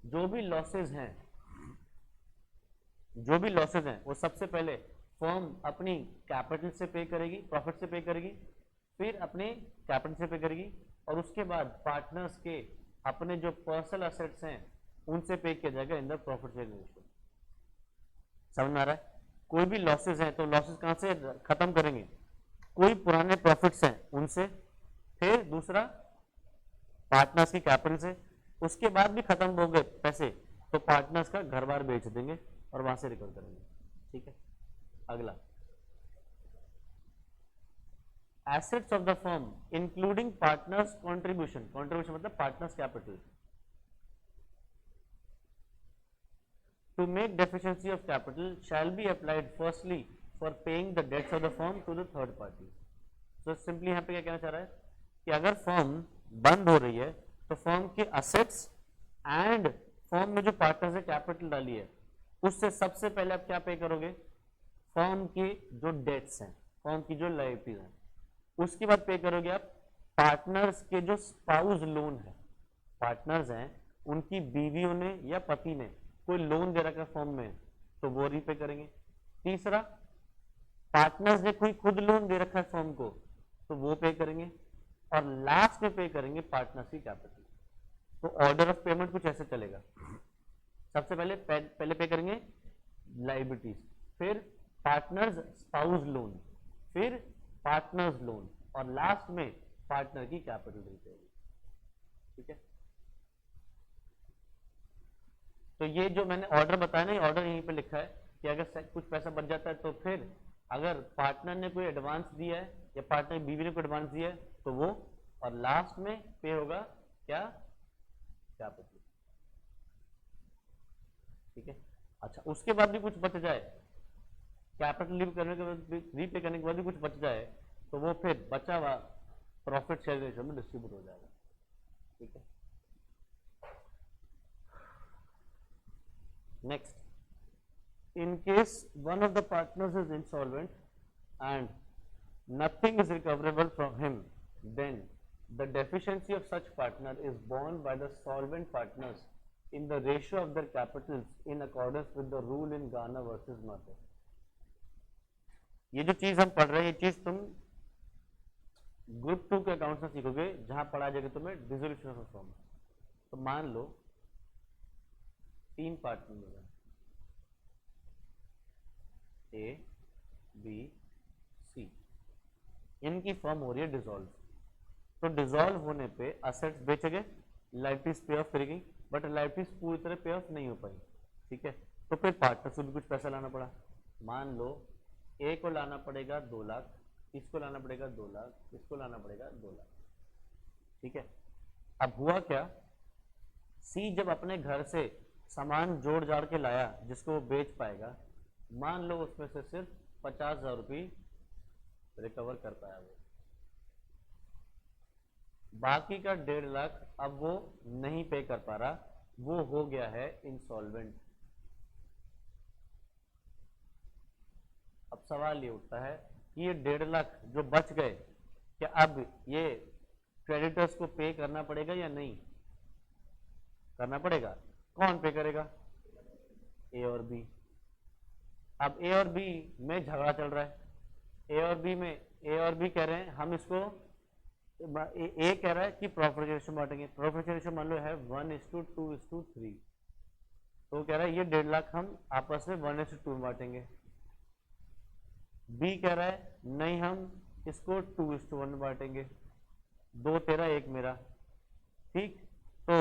जो भी लॉसेज हैं वो सबसे पहले फर्म अपनी कैपिटल से पे करेगी, प्रॉफिट से पे करेगी, फिर अपने कैपिटल से पे करेगी, और उसके बाद पार्टनर्स के अपने जो पर्सनल एसेट्स हैं उनसे पे किया जाएगा in the profit sharing ratio. समझ में आ रहा है? कोई भी लॉसेज हैं तो लॉसेज कहां से खत्म करेंगे, कोई पुराने प्रॉफिट्स हैं उनसे, फिर दूसरा पार्टनर्स की कैपिटल से, उसके बाद भी खत्म हो गए पैसे तो पार्टनर्स का घर बार बेच देंगे और वहां से रिकवर करेंगे। ठीक है, अगला assets of the firm including partners contribution. Contribution मतलब partners capital. To make deficiency of capital shall be applied firstly for paying the debts of the firm to the third party. So simply यहाँ पे क्या कहना चाह रहा है कि अगर फर्म बंद हो रही है तो फर्म के असेट्स एंड फर्म में जो पार्टनर्स ने कैपिटल डाली है उससे सबसे पहले आप क्या पे करोगे, फर्म की जो डेट्स हैं, फर्म की जो लायबिलिटीज हैं, उसके बाद पे करोगे आप पार्टनर्स के जो स्पाउस लोन है, पार्टनर्स हैं उनकी बीवियों ने या पति ने कोई लोन दे रखा है फर्म में तो वो रीपे करेंगे। तीसरा, पार्टनर्स ने कोई खुद लोन दे रखा है फर्म को तो वो पे करेंगे, और लास्ट में पे करेंगे पार्टनर्स की कैपिटल। तो ऑर्डर ऑफ पेमेंट कुछ ऐसे चलेगा, सबसे पहले पे करेंगे लायबिलिटीज, फिर पार्टनर्स स्पाउस लोन, फिर पार्टनर्स लोन, और लास्ट में पार्टनर की कैपिटल रिपेयरिंग। ठीक है, तो ये जो मैंने ऑर्डर बताया ना, ऑर्डर यहीं पे लिखा है कि अगर कुछ पैसा बच जाता है तो फिर अगर पार्टनर ने कोई एडवांस दिया है या पार्टनर बीवी ने कोई एडवांस दिया है तो वो, और लास्ट में पे होगा क्या, कैपिटल। ठीक है, अच्छा उसके बाद भी कुछ बच जाए, कैपिटल लीव करने के बाद, रीपे करने के बाद भी कुछ बच जाए, तो वो फिर बचा हुआ प्रॉफिट शेयर रेशियो में डिस्ट्रीब्यूट हो जाएगा। ठीक है, next, in case one of the partners is insolvent and nothing is recoverable from him, then the deficiency of such partner is borne by the solvent partners in the ratio of their capitals in accordance with the rule in Garner versus Murray. ये जो चीज हम पढ़ रहे हैं, ये चीज तुम ग्रुप 2 के अकाउंट में सीखोगे, जहां पढ़ा जाएगा तुम्हें डिसोल्यूशन ऑफ फर्म। तो मान लो 3 पार्टनर हो गए, ए बी सी, इनकी फर्म हो रही है डिसॉल्व। तो डिसॉल्व होने पे असेट्स बेचे गए, लाइबिलिटीज पे ऑफ करी गई, बट लाइबिलिटीज पूरी तरह पे ऑफ नहीं हो पाई। ठीक है, तो फिर पार्टनर से भी कुछ पैसा लाना पड़ा। मान लो ए को लाना पड़ेगा 2 लाख, इसको लाना पड़ेगा 2 लाख, इसको लाना पड़ेगा 2 लाख। ठीक है, अब हुआ क्या, सी जब अपने घर से सामान जोड़ जाड़ के लाया जिसको वो बेच पाएगा, मान लो उसमें से सिर्फ 50,000 रुपये रिकवर कर पाया वो, बाकी का 1.5 लाख अब वो नहीं पे कर पा रहा, वो हो गया है इंसॉल्वेंट। अब सवाल ये उठता है कि ये 1.5 लाख जो बच गए, क्या अब ये क्रेडिटर्स को पे करना पड़ेगा या नहीं करना पड़ेगा? कौन पे करेगा? ए और बी। अब ए और बी में झगड़ा चल रहा है, ए और बी कह रहे हैं हम इसको, ए कह रहा है कि प्रॉफिट रेशियो बांटेंगे, प्रॉफिट रेशियो मान लो है 1:2:3, तो कह रहा है ये 1.5 लाख हम आपस में 1:2 बांटेंगे। बी कह रहा है नहीं हम इसको 2:1 बांटेंगे, 2 तेरा 1 मेरा। ठीक, तो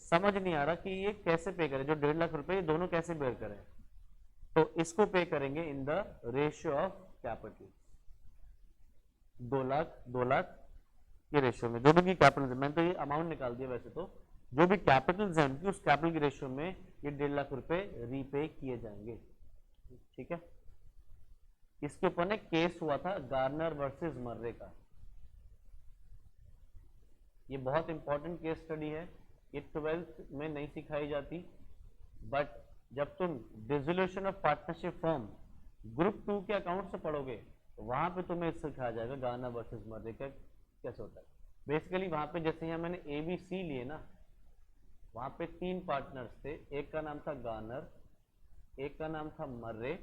समझ नहीं आ रहा कि ये कैसे पे करें, जो 1.5 लाख रुपए ये दोनों कैसे बेयर करें। तो इसको पे करेंगे in the ratio of capital, 2 lakh के रेशियो में, जो भी कैपिटल, मैंने तो ये अमाउंट निकाल दिया, वैसे तो जो भी कैपिटल है उनकी उस कैपिटल के रेशियो में ये 1.5 लाख रुपए रीपे किए जाएंगे। ठीक है, इसके ऊपर ने केस हुआ था गार्नर वर्सेस मर्रे का, ये बहुत इंपॉर्टेंट केस स्टडी है, ये 12th में नहीं सिखाई जाती, बट जब तुम dissolution of partnership firm group 2 के अकाउंट से पढ़ोगे तो वहां पे तुम्हें सिखाया जाएगा गार्नर वर्सेस मर्रे का कैसे होता है। बेसिकली वहां पे जैसे यहाँ मैंने ए बी सी लिए ना, वहां पे 3 पार्टनर्स थे, एक का नाम था गार्नर, एक का नाम था मर्रे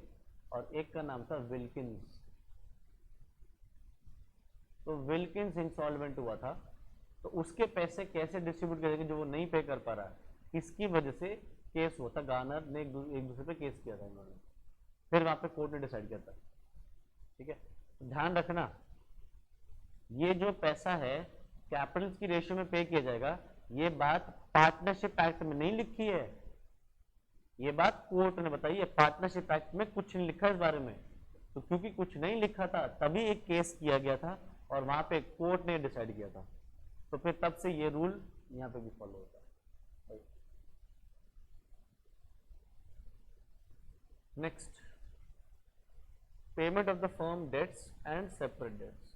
और एक का नाम था विल्किंस। तो विल्किंस इंसॉल्वेंट हुआ था, तो उसके पैसे कैसे डिस्ट्रीब्यूट करेंगे जो वो नहीं पे कर पा रहा, इसकी वजह से केस हुआ था, गार्नर ने एक दूसरे पे केस किया था इन्होंने, फिर वहां पे कोर्ट ने डिसाइड किया था। ठीक है, तो ध्यान रखना ये जो पैसा है कैपिटल की रेशियो में पे किया जाएगा, ये बात पार्टनरशिप एक्ट में नहीं लिखी है, ये बात कोर्ट ने बताई है। पार्टनरशिप एक्ट में कुछ नहीं लिखा इस बारे में, तो क्योंकि कुछ नहीं लिखा था तभी एक केस किया गया था और वहां पे कोर्ट ने डिसाइड किया था, तो फिर तब से ये रूल यहां पे भी फॉलो होता है। Next, payment of the firm debts and separate debts.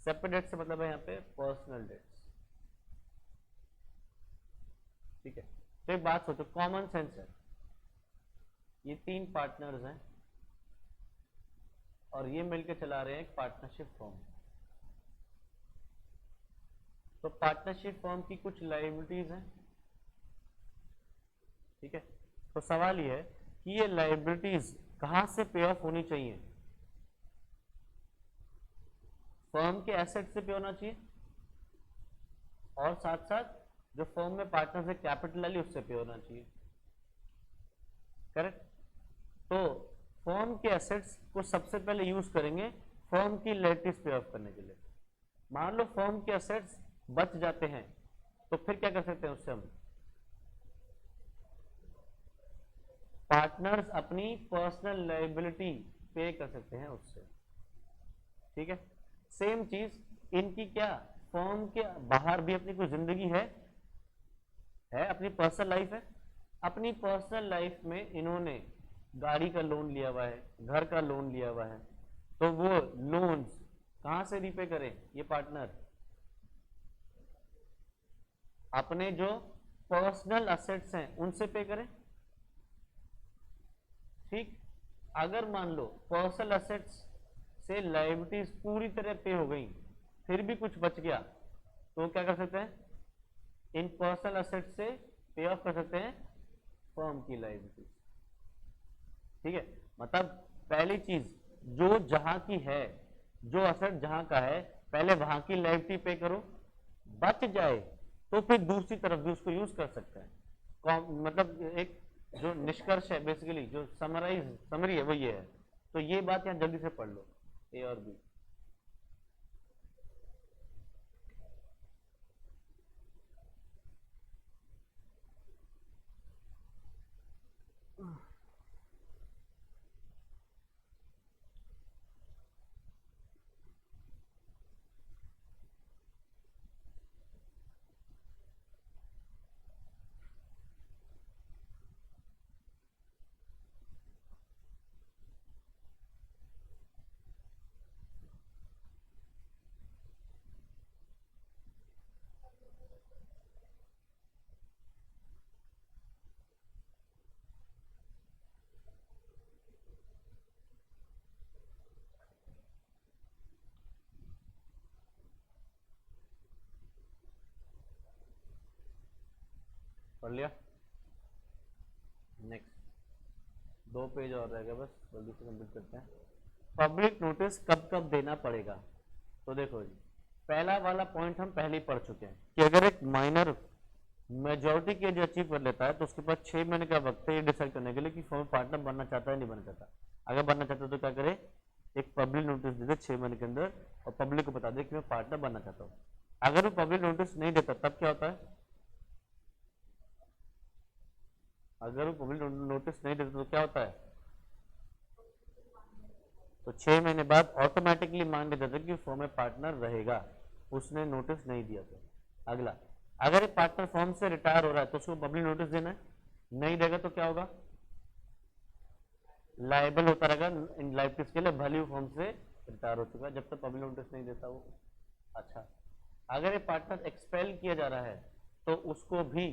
Separate debts से मतलब है यहाँ पे पर्सनल डेट्स। ठीक है, तो एक बात सोचो, कॉमन सेंस है, ये 3 पार्टनर्स हैं और ये मिलकर चला रहे हैं एक पार्टनरशिप फर्म। तो पार्टनरशिप फर्म की कुछ लायबिलिटीज हैं। ठीक है, तो सवाल ये है कि ये लायबिलिटीज कहां से पे ऑफ होनी चाहिए? फर्म के एसेट से पे होना चाहिए और साथ साथ जो फर्म में पार्टनर से कैपिटल डाली उससे पे होना चाहिए, करेक्ट? तो फर्म के एसेट्स को सबसे पहले यूज करेंगे फर्म की लायबिलिटीज पे ऑफ करने के लिए। मान लो फर्म के एसेट्स बच जाते हैं तो फिर क्या कर सकते हैं उससे हम पार्टनर्स अपनी पर्सनल लायबिलिटी पे कर सकते हैं उससे। ठीक है, सेम चीज इनकी क्या फर्म के बाहर भी अपनी कोई जिंदगी है अपनी पर्सनल लाइफ है। अपनी पर्सनल लाइफ में इन्होंने गाड़ी का लोन लिया हुआ है, घर का लोन लिया हुआ है, तो वो लोन्स कहां से रीपे करें ये पार्टनर? अपने जो पर्सनल असेट्स हैं उनसे पे करें। ठीक, अगर मान लो पर्सनल असेट्स से लायबिलिटीज पूरी तरह पे हो गई फिर भी कुछ बच गया तो क्या कर सकते हैं? इन पर्सनल असेट्स से पे ऑफ कर सकते हैं फर्म की लायबिलिटीज। ठीक है, मतलब पहली चीज जो जहां की है, जो असेट जहां का है पहले वहां की लायबिलिटी पे करो, बच जाए तो फिर दूसरी तरफ भी उसको यूज कर सकते हैं। मतलब एक जो निष्कर्ष है बेसिकली जो समरी है वो ये है। तो ये बात यहां जल्दी से पढ़ लो, ए और बी। पढ़ लिया? नेक्स्ट 2 पेज और रहेगा, बस जल्दी से कंप्लीट करते हैं। पब्लिक नोटिस कब कब देना पड़ेगा? तो देखो जी, पहला वाला पॉइंट हम पहले ही पढ़ चुके हैं कि अगर एक माइनर मेजोरिटी की एज अचीव कर लेता है तो उसके पास 6 महीने का वक्त है ये डिसाइड करने के लिए कि फॉर्म पार्टनर बनना चाहता है नहीं बनना चाहता। अगर बनना चाहता है तो क्या करे? एक पब्लिक नोटिस दे दे 6 महीने के अंदर और पब्लिक को बता दे कि मैं पार्टनर बनना चाहता हूँ। अगर वो पब्लिक नोटिस नहीं देता तब क्या होता है? अगर वो पब्लिक नोटिस नहीं देता तो क्या होता है? तो 6 महीने बाद ऑटोमेटिकली मान लिया जाता है कि फॉर्म में पार्टनर रहेगा, उसने नोटिस नहीं दिया तो। अगला, अगर एक पार्टनर फॉर्म से रिटायर हो रहा है तो उसको पब्लिक नोटिस देना है, नहीं देगा तो क्या होगा? लाइबल होता रहेगा इन लाइबिलिटीज के लिए, भले ही फॉर्म से रिटायर हो चुका है जब तक पब्लिक नोटिस नहीं देता वो। अच्छा, अगर ये पार्टनर एक्सपेल किया जा रहा है तो उसको भी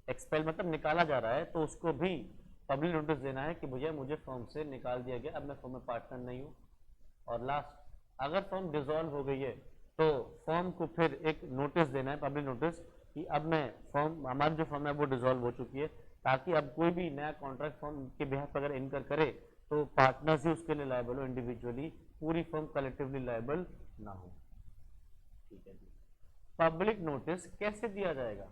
एक्सपेल मतलब निकाला जा रहा है तो उसको भी पब्लिक नोटिस देना है कि भैया मुझे फॉर्म से निकाल दिया गया, अब मैं फॉर्म में पार्टनर नहीं हूँ। और लास्ट, अगर फॉर्म डिसॉल्व हो गई है तो फॉर्म को फिर एक नोटिस देना है, पब्लिक नोटिस, कि अब मैं फॉर्म हमारी जो फॉर्म है वो डिसॉल्व हो चुकी है, ताकि अब कोई भी नया कॉन्ट्रैक्ट फॉर्म के बिहाफ अगर इनकर करे तो पार्टनर्स ही उसके लिए लायबल हो, इंडिविजुअली पूरी फॉर्म कलेक्टिवली लायबल ना हो। ठीक है जी, पब्लिक नोटिस कैसे दिया जाएगा?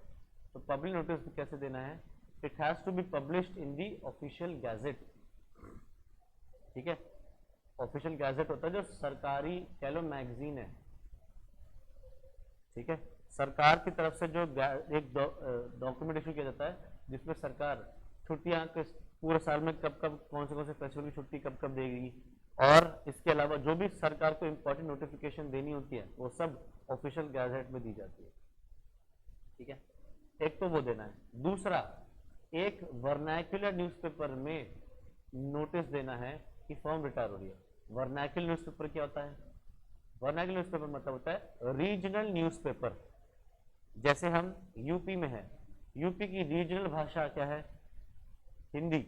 तो पब्लिक नोटिस कैसे देना है? It has to be published in the official gazette. ठीक है, ऑफिशियल गैजेट होता है जो सरकारी कह लो मैगजीन है। ठीक है, सरकार की तरफ से जो एक डॉक्यूमेंट इशू किया जाता है जिसमें सरकार छुट्टियां पूरे साल में कब कब कौन से फेस्टिवल की छुट्टी कब कब देगी, और इसके अलावा जो भी सरकार को इंपॉर्टेंट नोटिफिकेशन देनी होती है वो सब ऑफिशियल गैजेट में दी जाती है। ठीक है, एक तो वो देना है। दूसरा, एक वर्नैक्युलर न्यूज़पेपर में नोटिस देना है कि फर्म रिटायर हो रही है। वर्नैक्युलर न्यूज़पेपर क्या होता है? वर्नैक्युलर न्यूज़पेपर मतलब होता है रीजनल न्यूज़पेपर। जैसे हम यूपी में है, यूपी की रीजनल भाषा क्या है? हिंदी,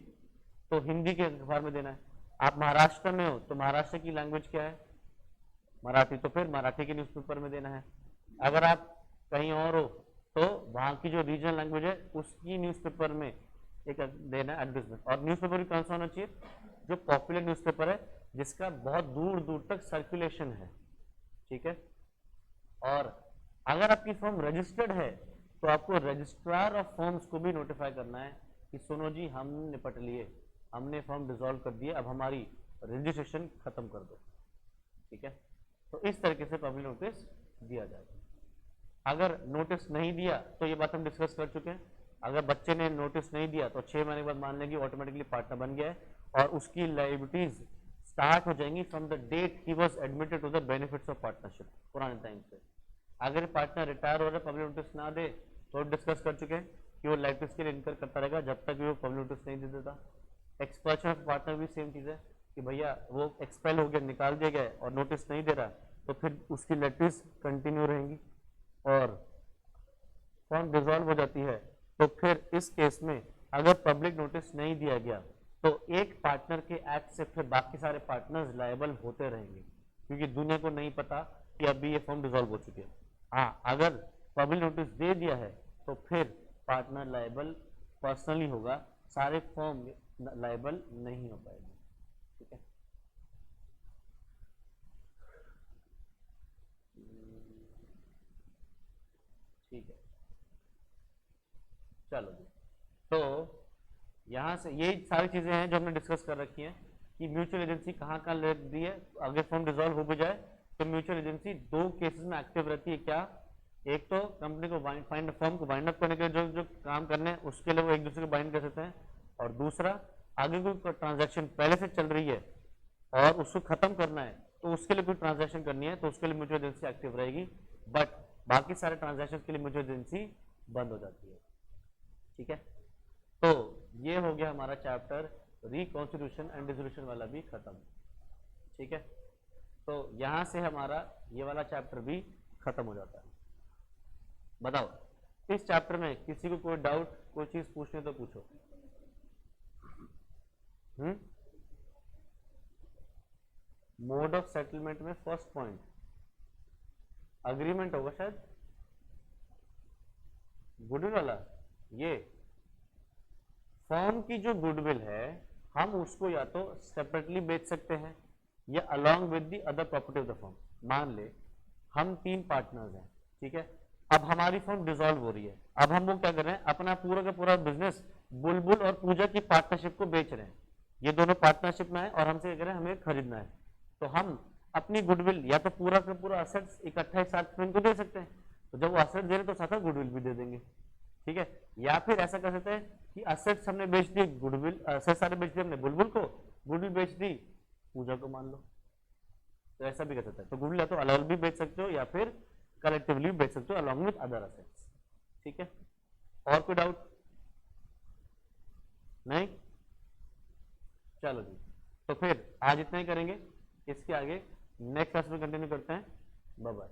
तो हिंदी के अखबार में देना है। आप महाराष्ट्र में हो तो महाराष्ट्र की लैंग्वेज क्या है? मराठी, तो फिर मराठी के न्यूज़पेपर में देना है। अगर आप कहीं और हो तो वहां की जो रीजनल लैंग्वेज है उसकी न्यूज़पेपर में एक देना एडवर्टाइजमेंट। और न्यूज़पेपर भी कौन सा होना चाहिए? जो पॉपुलर न्यूज़पेपर है जिसका बहुत दूर दूर तक सर्कुलेशन है। ठीक है, और अगर आपकी फर्म रजिस्टर्ड है तो आपको रजिस्ट्रार ऑफ फर्म्स को भी नोटिफाई करना है कि सुनो जी हम निपट लिए, हमने फर्म डिसॉल्व कर दिया, अब हमारी रजिस्ट्रेशन खत्म कर दो। ठीक है, तो इस तरीके से पब्लिक नोटिस दिया जाएगा। अगर नोटिस नहीं दिया तो ये बात हम डिस्कस कर चुके हैं, अगर बच्चे ने नोटिस नहीं दिया तो 6 महीने के बाद मान लेंगे ऑटोमेटिकली पार्टनर बन गया है और उसकी लायबिलिटीज स्टार्ट हो जाएंगी from the date he was admitted to the benefits of partnership, पुराने टाइम से। अगर पार्टनर रिटायर हो रहा है, पब्लिक नोटिस ना दे, तो डिस्कस कर चुके हैं कि वो लाइफ के लिए इनकर करता रहेगा जब तक वो पब्लिक नोटिस नहीं दे देता। एक्सपल्शन ऑफ पार्टनर भी सेम चीज़ है कि भैया वो एक्सपेल हो गया, निकाल दिया गया और नोटिस नहीं दे रहा, तो फिर उसकी लाइफ कंटिन्यू रहेंगी। और फर्म डिसॉल्व हो जाती है तो फिर इस केस में अगर पब्लिक नोटिस नहीं दिया गया तो एक पार्टनर के एक्ट से फिर बाकी सारे पार्टनर्स लायबल होते रहेंगे, क्योंकि दुनिया को नहीं पता कि अभी ये फर्म डिसॉल्व हो चुकी है। हाँ, अगर पब्लिक नोटिस दे दिया है तो फिर पार्टनर लायबल पर्सनली होगा, सारे फर्म लायबल नहीं हो पाएगी। ठीक है, ठीक है, चलो जी। तो यहाँ से ये सारी चीज़ें हैं जो हमने डिस्कस कर रखी हैं कि म्यूचुअल एजेंसी कहाँ कहाँ लग दी है। अगर फर्म डिसॉल्व हो भी जाए तो म्यूचुअल एजेंसी 2 केसेस में एक्टिव रहती है। क्या? एक तो कंपनी को फाइंड फर्म को बाइंड अप करने के लिए जो काम करने हैं उसके लिए वो एक दूसरे को बाइंड कर सकते हैं, और दूसरा आगे कोई ट्रांजैक्शन पहले से चल रही है और उसको खत्म करना है तो उसके लिए कोई ट्रांजैक्शन करनी है तो उसके लिए म्यूचुअल एजेंसी एक्टिव रहेगी, बट बाकी सारे ट्रांजैक्शन के लिए म्यूचुअल एजेंसी बंद हो जाती है। ठीक है, तो ये हो गया हमारा चैप्टर रिकॉन्स्टिट्यूशन एंड डिसोल्यूशन वाला भी खत्म। ठीक है, तो यहां से हमारा ये वाला चैप्टर भी खत्म हो जाता है। बताओ इस चैप्टर में किसी को कोई डाउट, कोई चीज पूछने तो पूछो। मोड ऑफ सेटलमेंट में फर्स्ट पॉइंट अग्रीमेंट होगा शायद, गुडविल वाला। ये फर्म की जो गुडविल है हम उसको या तो सेपरेटली बेच सकते हैं या along with the other property of the firm. मान ले हम 3 पार्टनर्स हैं, ठीक है, अब हमारी फर्म डिसॉल्व हो रही है, अब हम वो क्या कर रहे हैं, अपना पूरा का पूरा बिजनेस बुलबुल और पूजा की पार्टनरशिप को बेच रहे हैं। ये दोनों पार्टनरशिप में है और हमसे क्या कर रहे हैं, हमें खरीदना है, तो हम अपनी गुडविल या तो पूरा का पूरा असेट्स इकट्ठा एक साथ इनको दे सकते हैं, तो जब वो असेट दे रहे तो साथ गुडविल भी दे देंगे। ठीक है, या फिर ऐसा कर सकते हैं कि असेट्स हमने बेच दी, गुडविल असेट्स सारे बेच दिए हमने बुलबुल को, गुडविल बेच दी पूजा को मान लो, तो ऐसा भी कर सकते हैं। तो गुडविल या तो अलग भी बेच सकते हो या फिर कलेक्टिवली बेच सकते हो अलॉन्ग विद अदर असेट्स। ठीक है, और कोई डाउट नहीं? चलो जी, तो फिर आज इतना ही करेंगे, इसके आगे नेक्स्ट क्लास में कंटिन्यू करते हैं। Bye bye.